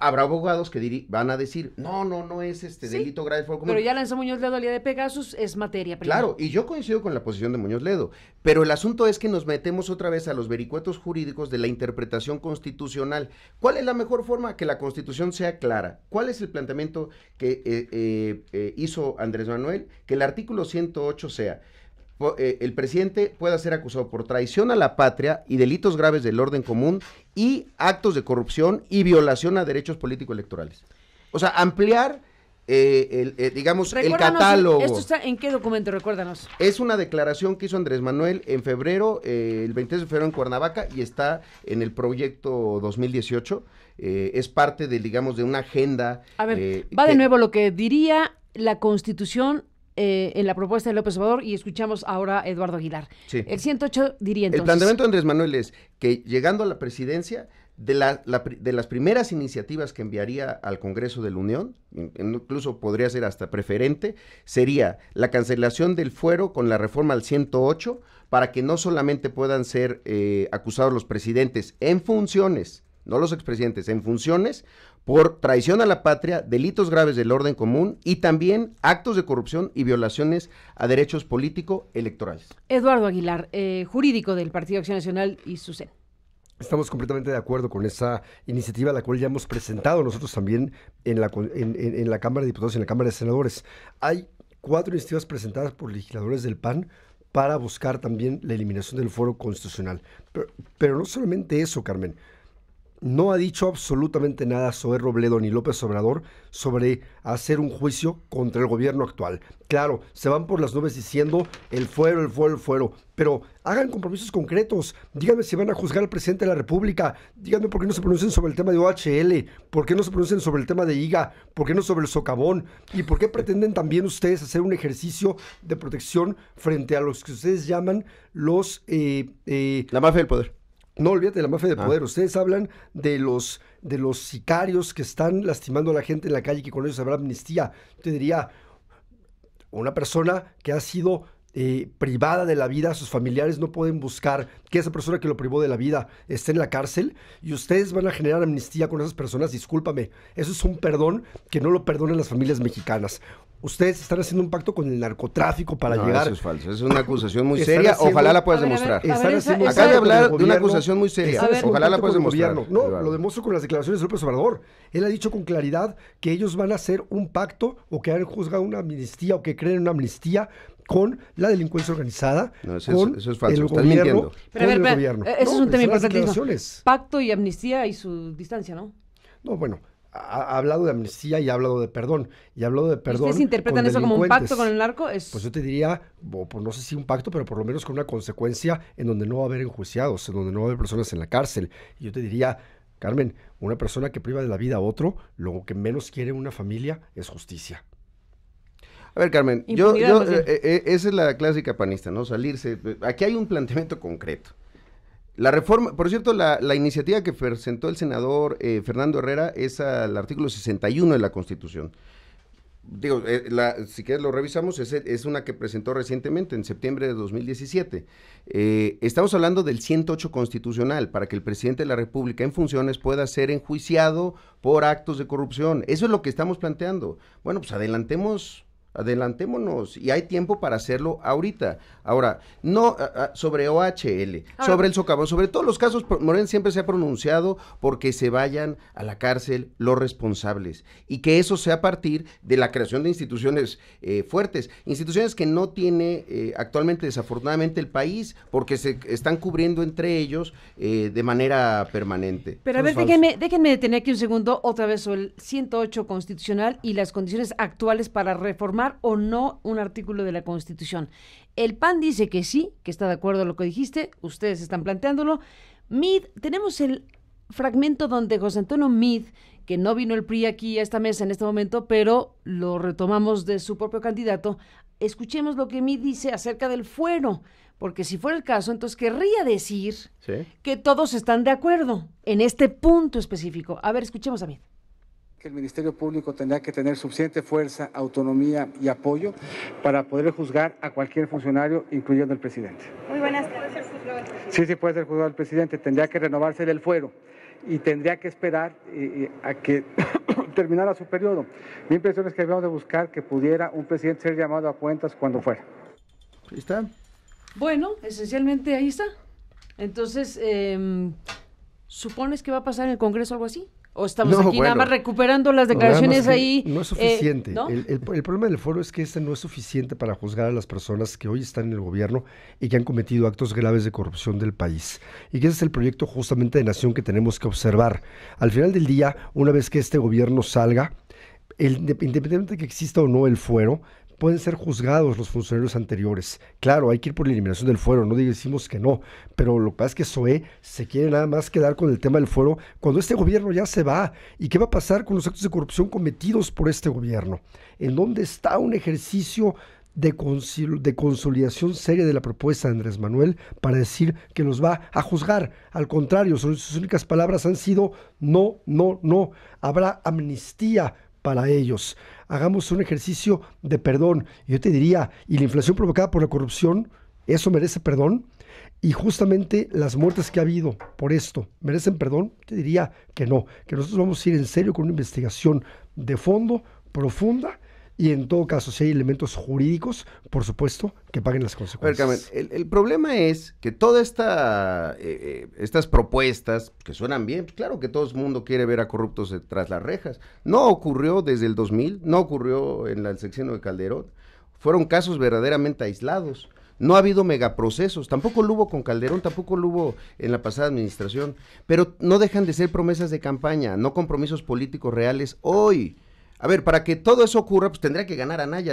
habrá abogados que van a decir, no es delito grave del fuero común. Pero ya lanzó Muñoz Ledo al día de Pegasus, es materia prima. Claro, y yo coincido con la posición de Muñoz Ledo, pero el asunto es que nos metemos otra vez a los vericuetos jurídicos de la interpretación constitucional. ¿Cuál es la mejor forma? Que la Constitución sea clara. ¿Cuál es el planteamiento que hizo Andrés Manuel? Que el artículo 108 sea... el presidente pueda ser acusado por traición a la patria y delitos graves del orden común y actos de corrupción y violación a derechos político-electorales. O sea, ampliar, digamos, el catálogo. ¿Esto está en qué documento? Recuérdanos. Es una declaración que hizo Andrés Manuel en febrero, el 23 de febrero en Cuernavaca, y está en el proyecto 2018. Es parte de, digamos, de una agenda. A ver, va de nuevo lo que diría la Constitución en la propuesta de López Obrador, y escuchamos ahora a Eduardo Aguilar. Sí. El 108 diría entonces... El planteamiento de Andrés Manuel es que, llegando a la presidencia, de las primeras iniciativas que enviaría al Congreso de la Unión, incluso podría ser hasta preferente, sería la cancelación del fuero con la reforma al 108, para que no solamente puedan ser acusados los presidentes en funciones, no los expresidentes, en funciones, por traición a la patria, delitos graves del orden común y también actos de corrupción y violaciones a derechos político-electorales. Eduardo Aguilar, jurídico del Partido Acción Nacional y SUSEN. Estamos completamente de acuerdo con esa iniciativa, la cual ya hemos presentado nosotros también en la Cámara de Diputados y en la Cámara de Senadores. Hay 4 iniciativas presentadas por legisladores del PAN para buscar también la eliminación del fuero constitucional. Pero no solamente eso, Carmen. No ha dicho absolutamente nada Zoé Robledo ni López Obrador sobre hacer un juicio contra el gobierno actual. Claro, se van por las nubes diciendo el fuero, pero hagan compromisos concretos. Díganme si van a juzgar al presidente de la República. Díganme por qué no se pronuncian sobre el tema de OHL, por qué no se pronuncian sobre el tema de IGA, por qué no sobre el socavón, y por qué pretenden también ustedes hacer un ejercicio de protección frente a los que ustedes llaman los... la mafia del poder. No, olvídate de la mafia de poder. Ustedes hablan de los sicarios que están lastimando a la gente en la calle, que con ellos habrá amnistía. Yo te diría, una persona que ha sido privada de la vida, sus familiares no pueden buscar que esa persona que lo privó de la vida esté en la cárcel, y ustedes van a generar amnistía con esas personas. Discúlpame, eso es un perdón que no lo perdonan las familias mexicanas. Ustedes están haciendo un pacto con el narcotráfico para llegar... Eso es falso, es una acusación muy seria, ojalá la puedas demostrar. Acaba de hablar de una acusación muy seria, ojalá la puedas demostrar. No, lo demuestro con las declaraciones de López Obrador. Él ha dicho con claridad que ellos van a hacer un pacto, o que han juzgado una amnistía, o que creen una amnistía con la delincuencia organizada, eso es falso, estás mintiendo. Pero a ver, eso es un tema importantísimo. Pacto y amnistía y su distancia, ¿no? No, bueno, ha hablado de amnistía y ha hablado de perdón. Y ha hablado de perdón. ¿Ustedes interpretan eso como un pacto con el narco? Pues yo te diría, pues no sé si un pacto, pero por lo menos con una consecuencia en donde no va a haber enjuiciados, en donde no va a haber personas en la cárcel. Y yo te diría, Carmen, una persona que priva de la vida a otro, lo que menos quiere una familia es justicia. A ver, Carmen, esa es la clásica panista, ¿no? Salirse. Aquí hay un planteamiento concreto. La reforma, por cierto, la iniciativa que presentó el senador Fernando Herrera es al artículo 61 de la Constitución. Digo, si quieres lo revisamos, es una que presentó recientemente, en septiembre de 2017. Estamos hablando del 108 constitucional, para que el presidente de la República en funciones pueda ser enjuiciado por actos de corrupción. Eso es lo que estamos planteando. Bueno, pues adelantémonos, y hay tiempo para hacerlo ahorita. Ahora, no sobre OHL, sobre el socavón, sobre todos los casos, Morena siempre se ha pronunciado porque se vayan a la cárcel los responsables, y que eso sea a partir de la creación de instituciones fuertes, instituciones que no tiene actualmente desafortunadamente el país, porque se están cubriendo entre ellos de manera permanente. Pero a ver, déjenme detener aquí un segundo otra vez sobre el 108 constitucional y las condiciones actuales para reformar o no un artículo de la Constitución. El PAN dice que sí, que está de acuerdo a lo que dijiste, ustedes están planteándolo. Tenemos el fragmento donde José Antonio Meade, que no vino el PRI aquí a esta mesa en este momento, pero lo retomamos de su propio candidato. Escuchemos lo que Meade dice acerca del fuero, porque si fuera el caso, entonces querría decir que todos están de acuerdo en este punto específico. A ver, escuchemos a Meade. Que el Ministerio Público tendrá que tener suficiente fuerza, autonomía y apoyo para poder juzgar a cualquier funcionario, incluyendo el presidente. Muy buenas tardes. Sí, puede ser juzgado el presidente, tendría que renovarse el fuero y tendría que esperar a que terminara su periodo. Mi impresión es que debemos de buscar que pudiera un presidente ser llamado a cuentas cuando fuera. Ahí está. Bueno, esencialmente ahí está. Entonces, ¿supones que va a pasar en el Congreso algo así? ¿O estamos aquí nada más recuperando las declaraciones ahí? No es suficiente. ¿No? El problema del foro es que no es suficiente para juzgar a las personas que hoy están en el gobierno y que han cometido actos graves de corrupción del país. Y que ese es el proyecto justamente de nación que tenemos que observar. Al final del día, una vez que este gobierno salga, independientemente de que exista o no el fuero, pueden ser juzgados los funcionarios anteriores. Claro, hay que ir por la eliminación del fuero, no decimos que no, pero lo que pasa es que SOE se quiere nada más quedar con el tema del fuero cuando este gobierno ya se va. ¿Y qué va a pasar con los actos de corrupción cometidos por este gobierno? ¿En dónde está un ejercicio de consolidación seria de la propuesta de Andrés Manuel para decir que los va a juzgar? Al contrario, sus únicas palabras han sido no, no, no. Habrá amnistía para ellos. Hagamos un ejercicio de perdón. Y yo te diría, y la inflación provocada por la corrupción, ¿eso merece perdón? Y justamente las muertes que ha habido por esto, ¿merecen perdón? Te diría que no, que nosotros vamos a ir en serio con una investigación de fondo, profunda, y en todo caso, si hay elementos jurídicos, por supuesto, que paguen las consecuencias. A ver, Carmen, el problema es que todas estas propuestas, que suenan bien, pues claro que todo el mundo quiere ver a corruptos tras las rejas. No ocurrió desde el 2000, no ocurrió en el sexenio de Calderón. Fueron casos verdaderamente aislados. No ha habido megaprocesos, tampoco lo hubo con Calderón, tampoco lo hubo en la pasada administración, pero no dejan de ser promesas de campaña, no compromisos políticos reales hoy. A ver, para que todo eso ocurra, pues tendría que ganar Anaya,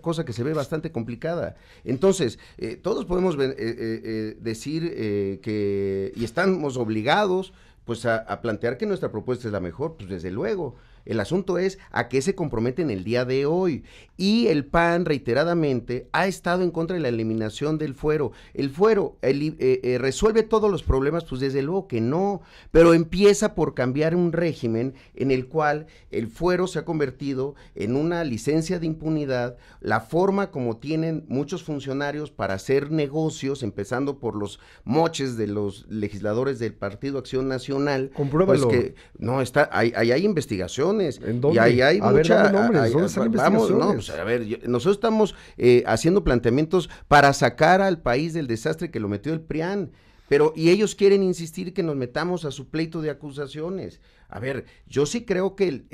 cosa que se ve bastante complicada. Entonces, todos podemos decir que, y estamos obligados, pues a plantear que nuestra propuesta es la mejor, pues desde luego. El asunto es a qué se comprometen el día de hoy. Y el PAN reiteradamente ha estado en contra de la eliminación del fuero. El fuero resuelve todos los problemas, pues desde luego que no, pero empieza por cambiar un régimen en el cual el fuero se ha convertido en una licencia de impunidad, la forma como tienen muchos funcionarios para hacer negocios, empezando por los moches de los legisladores del Partido Acción Nacional. Compruébalo. Pues que no está, hay investigaciones. ¿En dónde? Y ahí hay a mucha. Ver, nombres, ¿dónde están vamos, investigaciones? no, pues a ver, nosotros estamos haciendo planteamientos para sacar al país del desastre que lo metió el PRIAN, y ellos quieren insistir que nos metamos a su pleito de acusaciones. A ver, yo sí creo que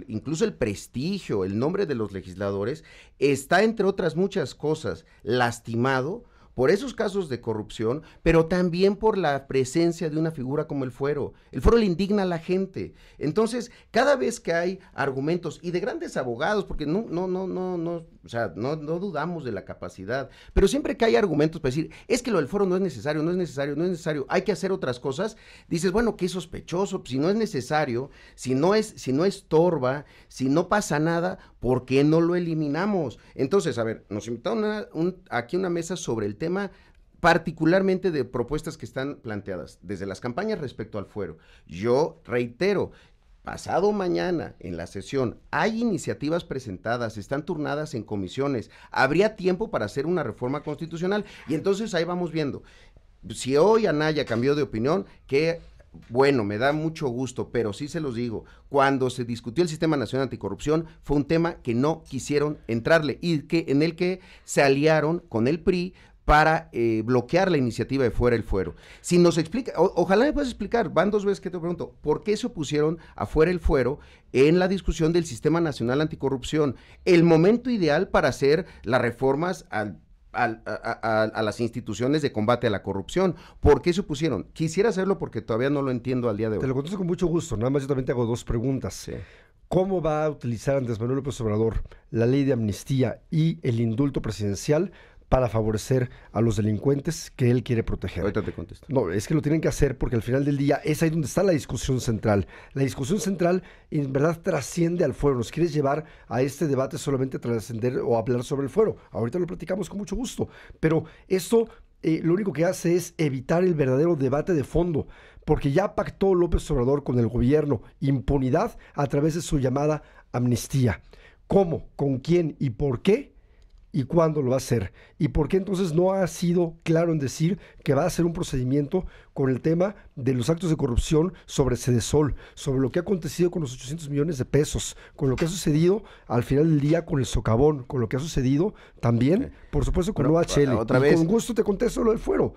incluso el prestigio, el nombre de los legisladores está, entre otras muchas cosas, lastimado por esos casos de corrupción, pero también por la presencia de una figura como el fuero. El fuero le indigna a la gente. Entonces, cada vez que hay argumentos, y de grandes abogados, porque no dudamos de la capacidad, pero siempre que hay argumentos para decir, es que lo del fuero no es necesario, hay que hacer otras cosas, dices, bueno, qué sospechoso, si no es necesario, si no estorba, si no pasa nada, ¿por qué no lo eliminamos? Entonces, a ver, nos invitaron aquí una mesa sobre el tema particularmente de propuestas que están planteadas desde las campañas respecto al fuero. Yo reitero, pasado mañana en la sesión hay iniciativas presentadas, están turnadas en comisiones, habría tiempo para hacer una reforma constitucional y entonces ahí vamos viendo. Si hoy Anaya cambió de opinión, que bueno, me da mucho gusto, pero sí se los digo, cuando se discutió el Sistema Nacional Anticorrupción fue un tema que no quisieron entrarle y en el que se aliaron con el PRI para bloquear la iniciativa de Fuera el Fuero. Si nos explica, ojalá me puedas explicar, van dos veces que te pregunto, ¿por qué se opusieron a Fuera el Fuero en la discusión del Sistema Nacional Anticorrupción? El momento ideal para hacer las reformas a las instituciones de combate a la corrupción. ¿Por qué se opusieron? Quisiera hacerlo porque todavía no lo entiendo al día de hoy. Te lo contesto con mucho gusto, nada más yo también te hago dos preguntas. Sí. ¿Cómo va a utilizar Andrés Manuel López Obrador la ley de amnistía y el indulto presidencial para favorecer a los delincuentes que él quiere proteger? Ahorita te contesto. No, es que lo tienen que hacer porque al final del día es ahí donde está la discusión central. La discusión central en verdad trasciende al fuero. Nos quieres llevar a este debate solamente a trascender o hablar sobre el fuero. Ahorita lo platicamos con mucho gusto. Pero esto lo único que hace es evitar el verdadero debate de fondo, porque ya pactó López Obrador con el gobierno impunidad a través de su llamada amnistía. ¿Cómo, con quién y por qué? y cuándo lo va a hacer. ¿Y por qué entonces no ha sido claro en decir que va a hacer un procedimiento con el tema de los actos de corrupción sobre Sedesol, sobre lo que ha acontecido con los 800 millones de pesos, con lo que ha sucedido al final del día con el socavón, con lo que ha sucedido también, por supuesto, con OHL? Otra vez. Con gusto te contesto lo del fuero.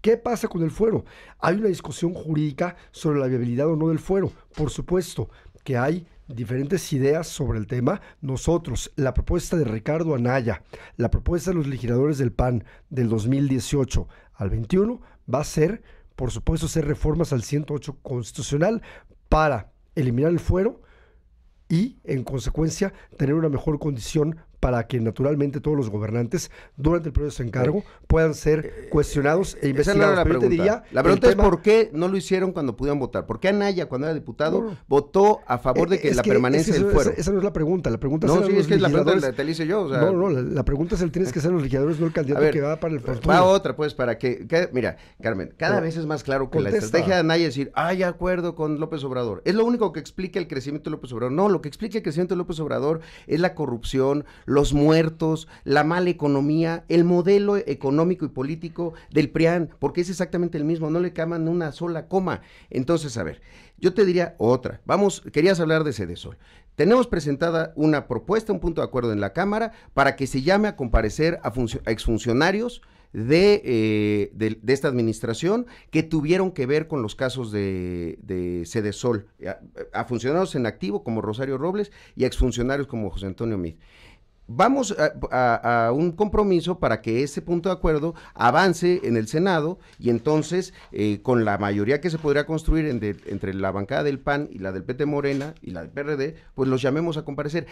¿Qué pasa con el fuero? Hay una discusión jurídica sobre la viabilidad o no del fuero. Por supuesto que hay diferentes ideas sobre el tema. Nosotros, la propuesta de Ricardo Anaya, la propuesta de los legisladores del PAN del 2018 al 21 va a ser, por supuesto, hacer reformas al 108 constitucional para eliminar el fuero y, en consecuencia, tener una mejor condición para que naturalmente todos los gobernantes durante el periodo de su encargo puedan ser cuestionados e investigados. Esa no era la pregunta. La pregunta es por qué no lo hicieron cuando pudieron votar. ¿Por qué Anaya, cuando era diputado, votó a favor de la permanencia del fuero? Esa no es la pregunta. La pregunta no, es sí, es que la pregunta te la hice yo. O sea, la pregunta es tienes que ser los legisladores, no el candidato que va para el futuro. Va otra, pues, para que mira, Carmen, cada vez es más claro que la estrategia de Anaya es decir, de acuerdo con López Obrador. Es lo único que explica el crecimiento de López Obrador. No, lo que explica el crecimiento de López Obrador es la corrupción, los muertos, la mala economía, el modelo económico y político del PRIAN, porque es exactamente el mismo, no le caman una sola coma. Entonces, a ver, yo te diría otra. Querías hablar de Sedesol. Tenemos presentada una propuesta, un punto de acuerdo en la Cámara, para que se llame a comparecer a exfuncionarios de esta administración que tuvieron que ver con los casos de Sedesol, a funcionarios en activo como Rosario Robles y a exfuncionarios como José Antonio Meade. Vamos a un compromiso para que ese punto de acuerdo avance en el Senado y entonces con la mayoría que se podría construir entre la bancada del PAN y la del PT Morena y la del PRD, pues los llamemos a comparecer.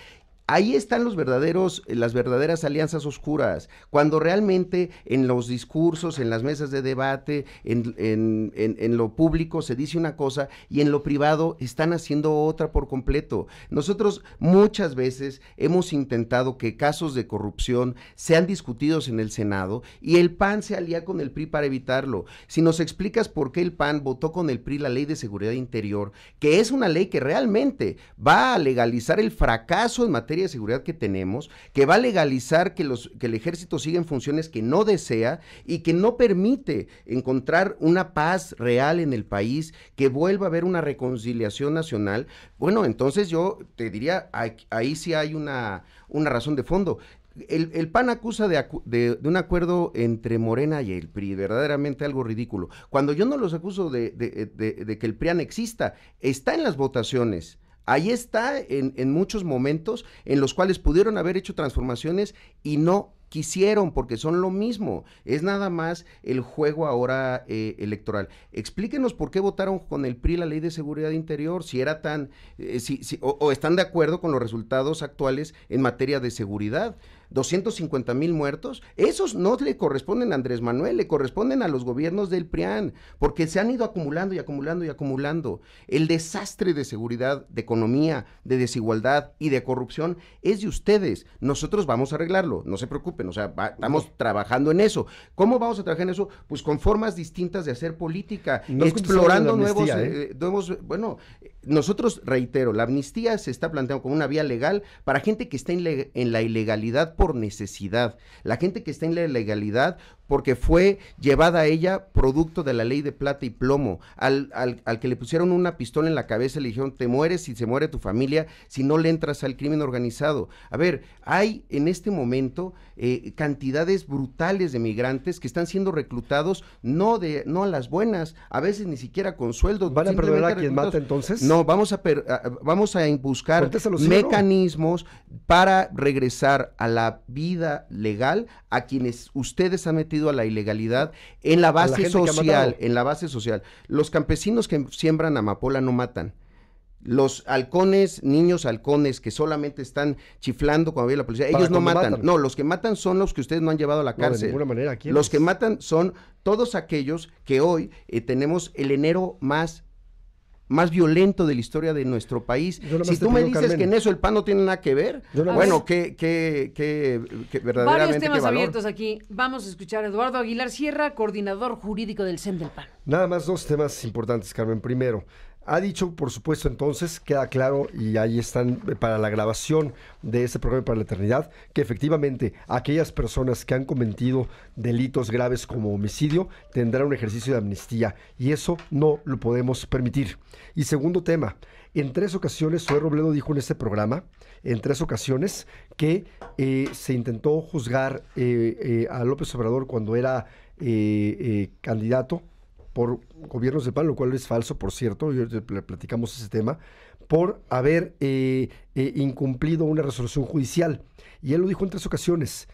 Ahí están las verdaderas alianzas oscuras, cuando realmente en los discursos, en las mesas de debate, en lo público se dice una cosa y en lo privado están haciendo otra por completo. Nosotros muchas veces hemos intentado que casos de corrupción sean discutidos en el Senado y el PAN se alía con el PRI para evitarlo. Si nos explicas por qué el PAN votó con el PRI la Ley de Seguridad Interior, que es una ley que realmente va a legalizar el fracaso en materia de seguridad que tenemos, que va a legalizar que el ejército siga en funciones que no desea y que no permite encontrar una paz real en el país, que vuelva a haber una reconciliación nacional, bueno, entonces yo te diría, ahí sí hay una razón de fondo. El PAN acusa de un acuerdo entre Morena y el PRI, verdaderamente algo ridículo. Cuando yo no los acuso de que el PRIAN exista, está en las votaciones. Ahí está en muchos momentos en los cuales pudieron haber hecho transformaciones y no quisieron, porque son lo mismo, es nada más el juego ahora electoral. Explíquenos por qué votaron con el PRI la Ley de Seguridad Interior, si era tan, o están de acuerdo con los resultados actuales en materia de seguridad. 250,000 muertos, esos no le corresponden a Andrés Manuel, le corresponden a los gobiernos del PRIAN, porque se han ido acumulando y acumulando y acumulando. El desastre de seguridad, de economía, de desigualdad y de corrupción es de ustedes. Nosotros vamos a arreglarlo, no se preocupen, estamos trabajando en eso. ¿Cómo vamos a trabajar en eso? Pues con formas distintas de hacer política, no explorando nuevos, nosotros, reitero, la amnistía se está planteando como una vía legal para gente que está en la ilegalidad por necesidad, la gente que está en la ilegalidad porque fue llevada a ella producto de la ley de plata y plomo, al que le pusieron una pistola en la cabeza y le dijeron, te mueres y se muere tu familia si no le entras al crimen organizado. A ver, hay en este momento cantidades brutales de migrantes que están siendo reclutados, no a las buenas, a veces ni siquiera con sueldos. ¿Van a perdonar a quien mata entonces? No, vamos a buscar mecanismos para regresar a la vida legal a quienes ustedes han metido a la ilegalidad en la base social, Los campesinos que siembran amapola no matan. Los niños halcones que solamente están chiflando cuando viene la policía, ellos no matan. No, los que matan son los que ustedes no han llevado a la cárcel. De ninguna manera. Los que matan son todos aquellos que hoy tenemos el enero más violento de la historia de nuestro país. Si tú me dices, Carmen, que en eso el PAN no tiene nada que ver, bueno, que verdaderamente varios temas abiertos aquí. Vamos a escuchar a Eduardo Aguilar Sierra, coordinador jurídico del CEN del PAN. Nada más dos temas importantes, Carmen. Primero, Ha dicho, por supuesto, entonces, queda claro, y ahí están para la grabación de este programa para la eternidad, que efectivamente aquellas personas que han cometido delitos graves como homicidio tendrán un ejercicio de amnistía, y eso no lo podemos permitir. Y segundo tema, en 3 ocasiones, Zoé Robledo dijo en este programa, en 3 ocasiones, que se intentó juzgar a López Obrador cuando era candidato por gobiernos del PAN, lo cual es falso, por cierto, y platicamos ese tema, por haber incumplido una resolución judicial. Y él lo dijo en 3 ocasiones,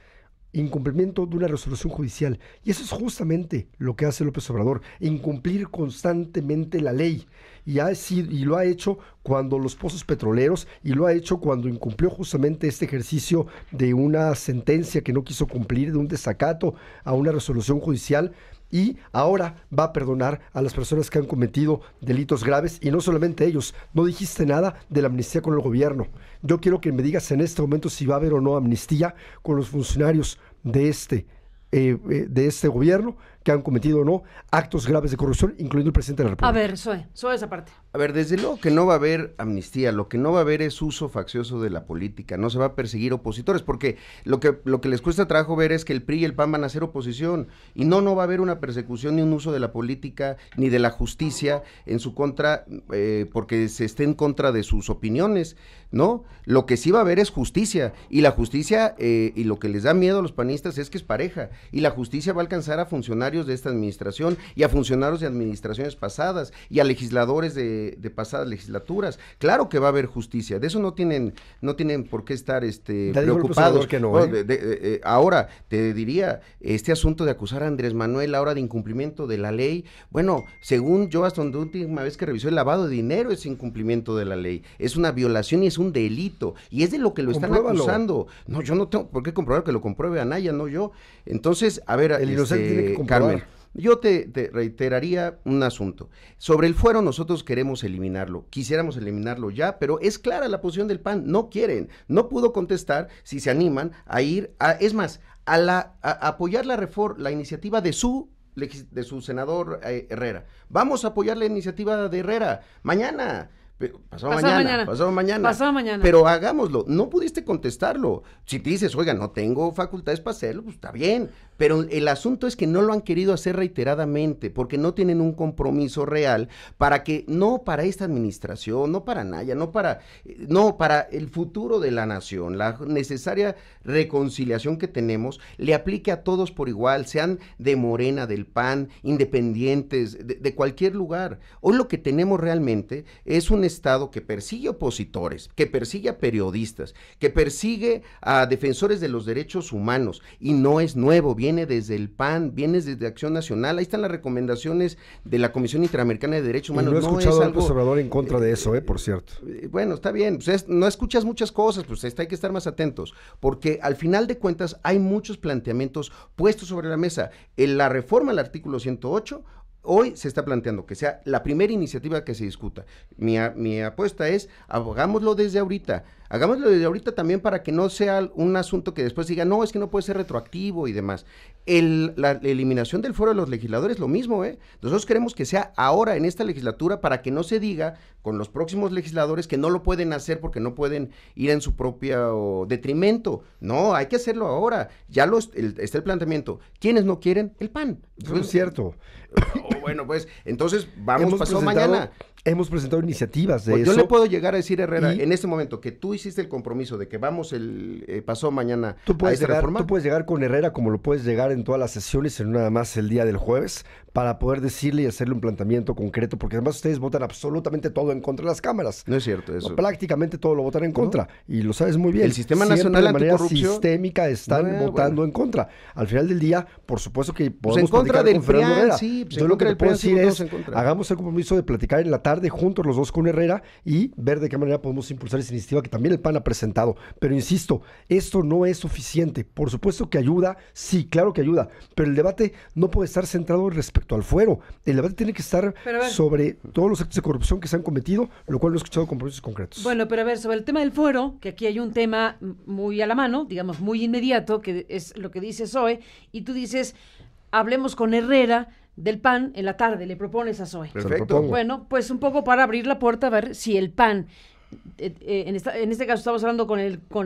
incumplimiento de una resolución judicial. Y eso es justamente lo que hace López Obrador, incumplir constantemente la ley. Y lo ha hecho cuando los pozos petroleros, y lo ha hecho cuando incumplió justamente este ejercicio de una sentencia que no quiso cumplir, de un desacato a una resolución judicial. Y ahora va a perdonar a las personas que han cometido delitos graves, y no solamente ellos. No dijiste nada de la amnistía con el gobierno. Yo quiero que me digas en este momento si va a haber o no amnistía con los funcionarios de este gobierno que han cometido o no actos graves de corrupción, incluyendo el presidente de la República. A ver, Zoé esa parte. A ver, desde luego que no va a haber amnistía, lo que no va a haber es uso faccioso de la política, no se va a perseguir opositores, porque lo que les cuesta trabajo ver es que el PRI y el PAN van a hacer oposición, y no va a haber una persecución ni un uso de la política, ni de la justicia en su contra, porque se esté en contra de sus opiniones, ¿no? Lo que sí va a haber es justicia, y la justicia, y lo que les da miedo a los panistas es que es pareja, y la justicia va a alcanzar a funcionarios de esta administración, y a funcionarios de administraciones pasadas, y a legisladores de pasadas legislaturas. Claro que va a haber justicia, de eso no tienen por qué estar preocupados. Que no, ahora, te diría, este asunto de acusar a Andrés Manuel ahora de incumplimiento de la ley, bueno, según yo, hasta la última vez que revisó, el lavado de dinero es incumplimiento de la ley, es una violación y es un delito, y es de lo que lo están acusando. No, yo no tengo por qué comprobar, que lo compruebe Anaya, no yo. Entonces, a ver, el inocente tiene que comprobar. Carmen, yo te reiteraría un asunto. Sobre el fuero nosotros queremos eliminarlo, quisiéramos eliminarlo ya, pero es clara la posición del PAN, no quieren, no pudo contestar si se animan a ir es más, a apoyar la iniciativa de su senador Herrera. Vamos a apoyar la iniciativa de Herrera mañana. Pasado mañana. Pero hagámoslo. No pudiste contestarlo. Si dices, oiga, no tengo facultades para hacerlo, pues está bien. Pero el asunto es que no lo han querido hacer reiteradamente, porque no tienen un compromiso real no para esta administración, no para Anaya, no para el futuro de la nación, la necesaria reconciliación que tenemos, le aplique a todos por igual, sean de Morena, del PAN, independientes, de cualquier lugar. Hoy lo que tenemos realmente es un Estado que persigue opositores, que persigue a periodistas, que persigue a defensores de los derechos humanos, y no es nuevo, viene desde el PAN, viene desde Acción Nacional, ahí están las recomendaciones de la Comisión Interamericana de Derechos Humanos. Y no he escuchado a López Obrador en contra de eso, por cierto. Bueno, está bien, pues no escuchas muchas cosas, pues hay que estar más atentos, porque al final de cuentas hay muchos planteamientos puestos sobre la mesa. En la reforma al artículo 108, hoy se está planteando que sea la primera iniciativa que se discuta. Mi apuesta es, hagámoslo desde ahorita también, para que no sea un asunto que después diga, no, es que no puede ser retroactivo y demás. La eliminación del fuero de los legisladores, lo mismo, Nosotros queremos que sea ahora, en esta legislatura, para que no se diga con los próximos legisladores que no lo pueden hacer porque no pueden ir en su propio detrimento. No, hay que hacerlo ahora. Ya está el planteamiento. ¿Quiénes no quieren? El PAN. Eso es cierto. Bueno, pues, entonces vamos pasado mañana. Hemos presentado iniciativas de pues eso. Yo le puedo llegar a decir, Herrera, en este momento, que tú hiciste el compromiso de que vamos pasado mañana a esta reforma. Tú puedes llegar con Herrera como lo puedes llegar en todas las sesiones, en nada más el día del jueves, para poder decirle y hacerle un planteamiento concreto, porque además ustedes votan absolutamente todo en contra de las cámaras. No es cierto eso. No, prácticamente todo lo votan en contra, y lo sabes muy bien. El Sistema Nacional Anticorrupción, de manera sistémica están votando en contra. Al final del día, por supuesto que podemos en contra del con Fernando Herrera. Sí, yo lo que te puedo decir es, hagamos el compromiso de platicar en la tarde juntos los dos con Herrera y ver de qué manera podemos impulsar esa iniciativa que también el PAN ha presentado. Pero insisto, esto no es suficiente. Por supuesto que ayuda, sí, claro que ayuda, pero el debate no puede estar centrado respecto al fuero. El debate tiene que estar sobre todos los actos de corrupción que se han cometido, lo cual no he escuchado compromisos concretos. Bueno, pero a ver, sobre el tema del fuero, que aquí hay un tema muy a la mano, digamos muy inmediato, que es lo que dice Zoe, y tú dices, hablemos con Herrera del PAN en la tarde, le propones a Zoe. Perfecto. Bueno, pues un poco para abrir la puerta a ver si el PAN, en este caso estamos hablando con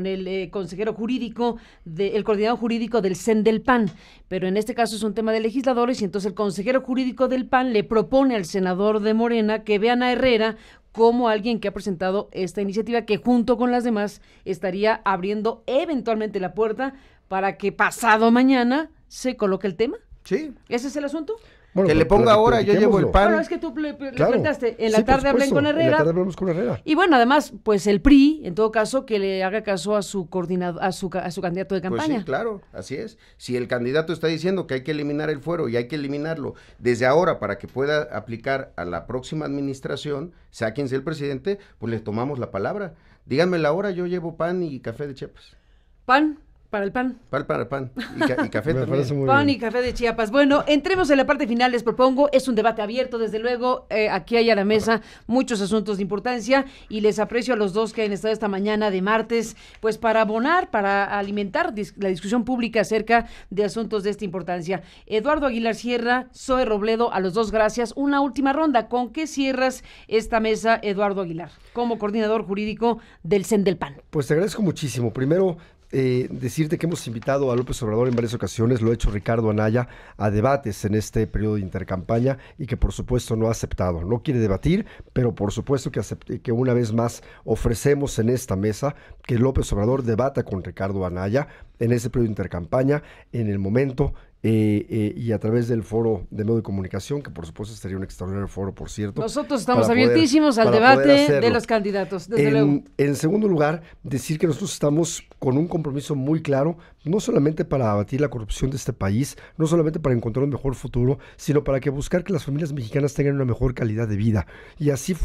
el consejero jurídico, el coordinador jurídico del CEN del PAN, pero en este caso es un tema de legisladores y entonces el consejero jurídico del PAN le propone al senador de Morena que vean a Herrera como alguien que ha presentado esta iniciativa que junto con las demás estaría abriendo eventualmente la puerta para que pasado mañana se coloque el tema. Sí. ¿Ese es el asunto? Bueno, que le ponga ahora, yo llevo el PAN. Bueno, es que tú le planteaste, en la tarde hablen con Herrera. En la tarde hablamos con Herrera. Y bueno, además, pues el PRI, en todo caso, que le haga caso a su coordinador, a su candidato de campaña. Pues sí, claro, así es. Si el candidato está diciendo que hay que eliminar el fuero y hay que eliminarlo desde ahora para que pueda aplicar a la próxima administración, sea quien sea el presidente, pues le tomamos la palabra. Díganme la hora, yo llevo pan y café de Chiapas. ¿Pan? Para el PAN. Para el PAN. Y café también. Pan y café de Chiapas. Bueno, entremos en la parte final, les propongo. Es un debate abierto, desde luego. Aquí hay a la mesa muchos asuntos de importancia y les aprecio a los dos que han estado esta mañana de martes, pues para abonar, para alimentar la discusión pública acerca de asuntos de esta importancia. Eduardo Aguilar Sierra, Zoe Robledo, a los dos gracias. Una última ronda. ¿Con qué cierras esta mesa, Eduardo Aguilar, como coordinador jurídico del CEN del PAN? Pues te agradezco muchísimo. Primero, decirte que hemos invitado a López Obrador en varias ocasiones, lo ha hecho Ricardo Anaya, a debates en este periodo de intercampaña y que por supuesto no ha aceptado, no quiere debatir, pero por supuesto que una vez más ofrecemos en esta mesa que López Obrador debata con Ricardo Anaya en ese periodo de intercampaña, en el momento y a través del foro de medio de comunicación, que por supuesto sería un extraordinario foro, por cierto. Nosotros estamos abiertísimos al debate de los candidatos, desde luego. En segundo lugar, decir que nosotros estamos con un compromiso muy claro, no solamente para abatir la corrupción de este país, no solamente para encontrar un mejor futuro, sino para buscar que las familias mexicanas tengan una mejor calidad de vida. Y así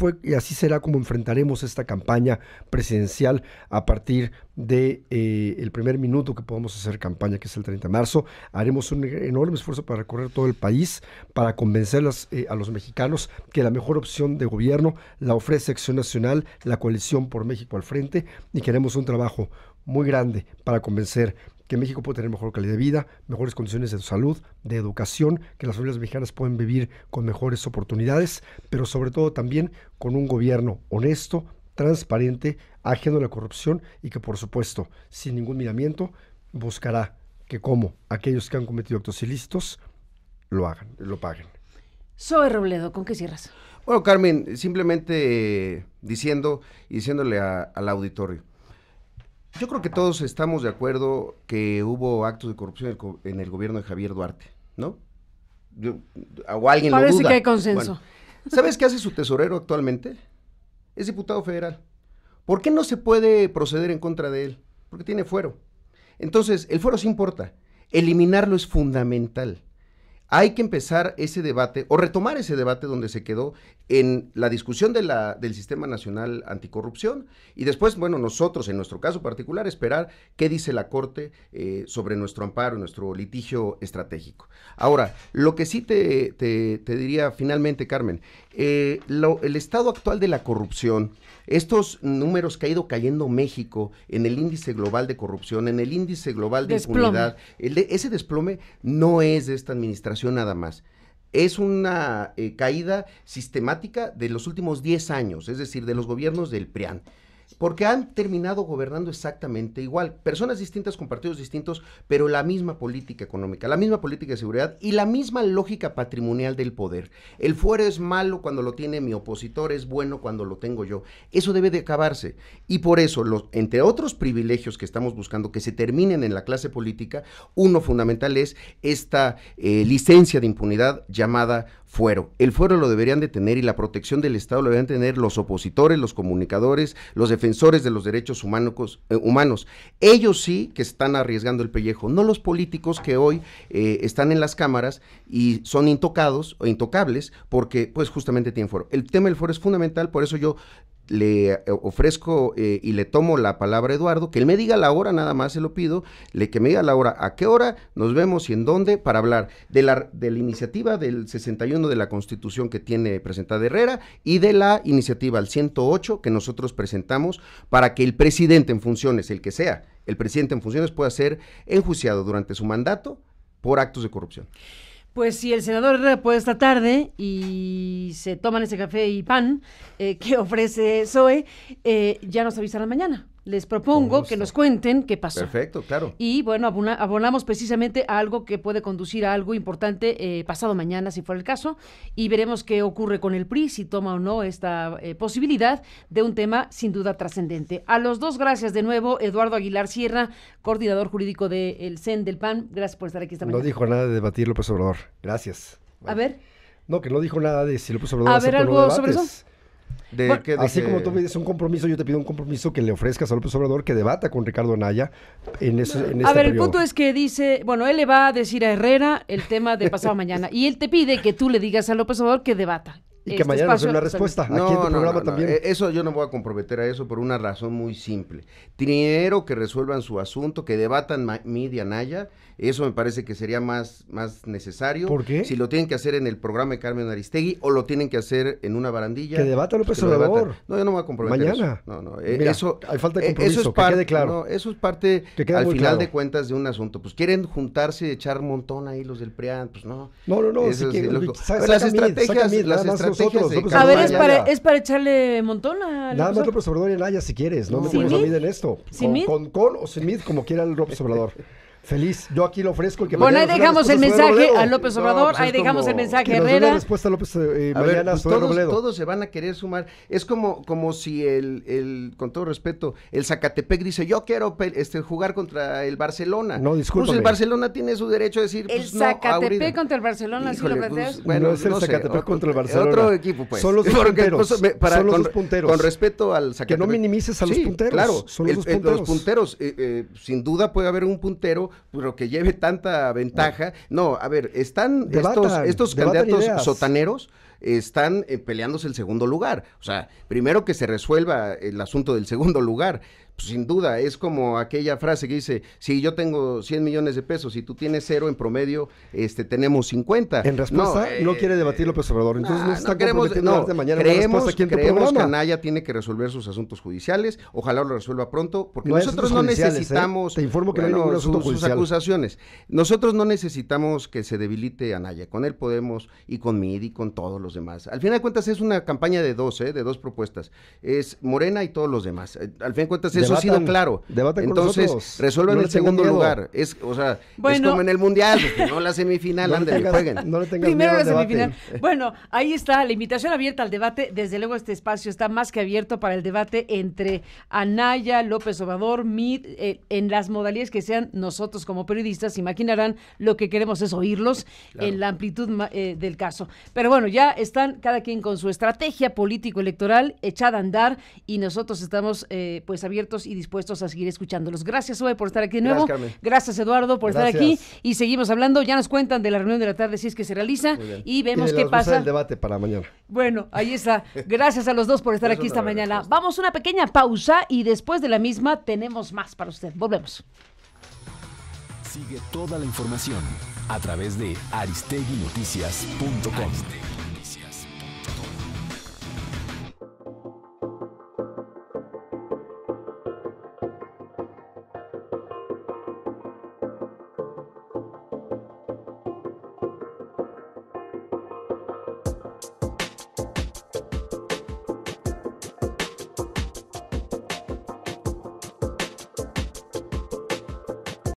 será como enfrentaremos esta campaña presidencial a partir de el primer minuto que podamos hacer campaña, que es el 30 de marzo. Haremos un enorme esfuerzo para recorrer todo el país, para convencer a los mexicanos que la mejor opción de gobierno la ofrece Acción Nacional, la Coalición por México al frente, y que haremos un trabajo muy grande para convencer que México puede tener mejor calidad de vida, mejores condiciones de salud, de educación, que las familias mexicanas pueden vivir con mejores oportunidades, pero sobre todo también con un gobierno honesto, transparente, ajeno a la corrupción y que por supuesto, sin ningún miramiento, buscará que como aquellos que han cometido actos ilícitos lo hagan, lo paguen. Zoe Robledo, ¿con qué cierras? Bueno, Carmen, simplemente diciéndole al auditorio, yo creo que todos estamos de acuerdo que hubo actos de corrupción en el gobierno de Javier Duarte, ¿no? O alguien lo duda. Parece que hay consenso. Bueno, ¿sabes qué hace su tesorero actualmente? Es diputado federal. ¿Por qué no se puede proceder en contra de él? Porque tiene fuero. Entonces, el fuero sí importa. Eliminarlo es fundamental. Hay que empezar ese debate, o retomar ese debate donde se quedó en la discusión del Sistema Nacional Anticorrupción, y después, bueno, nosotros, en nuestro caso particular, esperar qué dice la Corte sobre nuestro amparo, nuestro litigio estratégico. Ahora, lo que sí te diría finalmente, Carmen, el estado actual de la corrupción, estos números que ha ido cayendo México en el índice global de corrupción, en el índice global de impunidad, ese desplome no es de esta administración nada más. Es una caída sistemática de los últimos 10 años, es decir, de los gobiernos del PRIAN. Porque han terminado gobernando exactamente igual, personas distintas con partidos distintos, pero la misma política económica, la misma política de seguridad y la misma lógica patrimonial del poder. El fuero es malo cuando lo tiene mi opositor, es bueno cuando lo tengo yo. Eso debe de acabarse. Y por eso, entre otros privilegios que estamos buscando que se terminen en la clase política, uno fundamental es esta licencia de impunidad llamada fuero. El fuero lo deberían de tener y la protección del Estado lo deberían tener los opositores, los comunicadores, los defensores de los derechos humanos. Ellos sí que están arriesgando el pellejo, no los políticos que hoy están en las cámaras y son intocados o intocables porque pues justamente tienen fuero. El tema del fuero es fundamental, por eso yo le ofrezco y le tomo la palabra a Eduardo, que él me diga la hora, nada más se lo pido, que me diga la hora, a qué hora nos vemos y en dónde, para hablar de la iniciativa del 61 de la Constitución que tiene presentada Herrera y de la iniciativa al 108 que nosotros presentamos para que el presidente en funciones, el que sea, el presidente en funciones pueda ser enjuiciado durante su mandato por actos de corrupción. Pues si el senador Herrera puede esta tarde y se toman ese café y pan que ofrece Zoe, ya nos avisarán mañana. Les propongo que nos cuenten qué pasó. Perfecto, claro. Y bueno, abonamos precisamente a algo que puede conducir a algo importante pasado mañana, si fuera el caso, y veremos qué ocurre con el PRI, si toma o no esta posibilidad de un tema sin duda trascendente. A los dos, gracias de nuevo. Eduardo Aguilar Sierra, coordinador jurídico del CEN del PAN, gracias por estar aquí esta mañana. No dijo nada de debatir López Obrador. Gracias. A ver. No, que no dijo nada de si López Obrador acepta algo sobre eso. Así como tú pides un compromiso, yo te pido un compromiso que le ofrezcas a López Obrador que debata con Ricardo Anaya en este periodo. El punto es que dice, bueno, él le va a decir a Herrera el tema de pasado mañana y él te pide que tú le digas a López Obrador que debata. Y que mañana nos dé una respuesta. Aquí en tu programa también. Eso yo no voy a comprometer a eso por una razón muy simple. Primero que resuelvan su asunto, que debatan Mid y Anaya. Eso me parece que sería más necesario. ¿Por qué? Si lo tienen que hacer en el programa de Carmen Aristegui o lo tienen que hacer en una barandilla. Que debata López Obrador. No, yo no me voy a comprometer. Mañana. Eso. No. Mira, eso hay falta de compromiso, eso es que quede claro. No, eso es parte, al final claro. de cuentas, de un asunto. Pues quieren juntarse y echar montón ahí los del PRIAN, pues no. No. Eso Si las estrategias de a ver, es para echarle montón a nada más López Obrador y Anaya si quieres, no metemos a Mid en esto. Con o sin Mid, como quiera el López Obrador. Feliz, yo aquí lo ofrezco. Bueno, ahí dejamos el mensaje a López Obrador, ahí dejamos el mensaje a Herrera. La respuesta a López mañana pues todos se van a querer sumar. Es como si con todo respeto, el Zacatepec dice, yo quiero jugar contra el Barcelona. No, discúlpame. Pues el Barcelona tiene su derecho a decir, el Zacatepec contra el Barcelona, ¿sí lo planteas? Bueno, no es el Zacatepec contra el Barcelona. Otro equipo, pues. Son los punteros. Son los punteros. Con respeto al Zacatepec. Que no minimices a los punteros. Claro, son los punteros. Sin duda puede haber un puntero, pero que lleve tanta ventaja. No, a ver, están estos candidatos sotaneros están peleándose el segundo lugar. O sea, primero que se resuelva el asunto del segundo lugar. Pues, sin duda, es como aquella frase que dice, si yo tengo 100 millones de pesos y tú tienes 0, en promedio tenemos 50. En respuesta, no quiere debatir López Obrador. Entonces no está comprometiendo de mañana creemos que Anaya tiene que resolver sus asuntos judiciales. Ojalá lo resuelva pronto, porque nosotros no necesitamos... Te informo que no hay ningún asunto judicial. Sus acusaciones. Nosotros no necesitamos que se debilite Anaya. Con él podemos, y con Mid, y con todos los demás. Al final de cuentas es una campaña de dos propuestas. Es Morena y todos los demás. Al fin de cuentas eso ha sido claro. Entonces, resuelvan el segundo lugar. Es como en el Mundial, no la semifinal, jueguen. No le tengas primero miedo la al semifinal. Bueno, ahí está la invitación abierta al debate. Desde luego este espacio está más que abierto para el debate entre Anaya, López Obrador, Mid, en las modalidades que sean. Nosotros como periodistas imaginarán, lo que queremos es oírlos en la amplitud del caso. Pero bueno, ya están cada quien con su estrategia político-electoral echada a andar y nosotros estamos pues abiertos y dispuestos a seguir escuchándolos. Gracias, Zoe, por estar aquí de nuevo. Gracias, Eduardo, por estar aquí y seguimos hablando. Ya nos cuentan de la reunión de la tarde si es que se realiza y vemos qué pasa. El debate para mañana. Bueno, ahí está. Gracias a los dos por estar aquí esta mañana. Vamos a una pequeña pausa y después de la misma tenemos más para usted. Volvemos. Sigue toda la información a través de aristeguinoticias.com.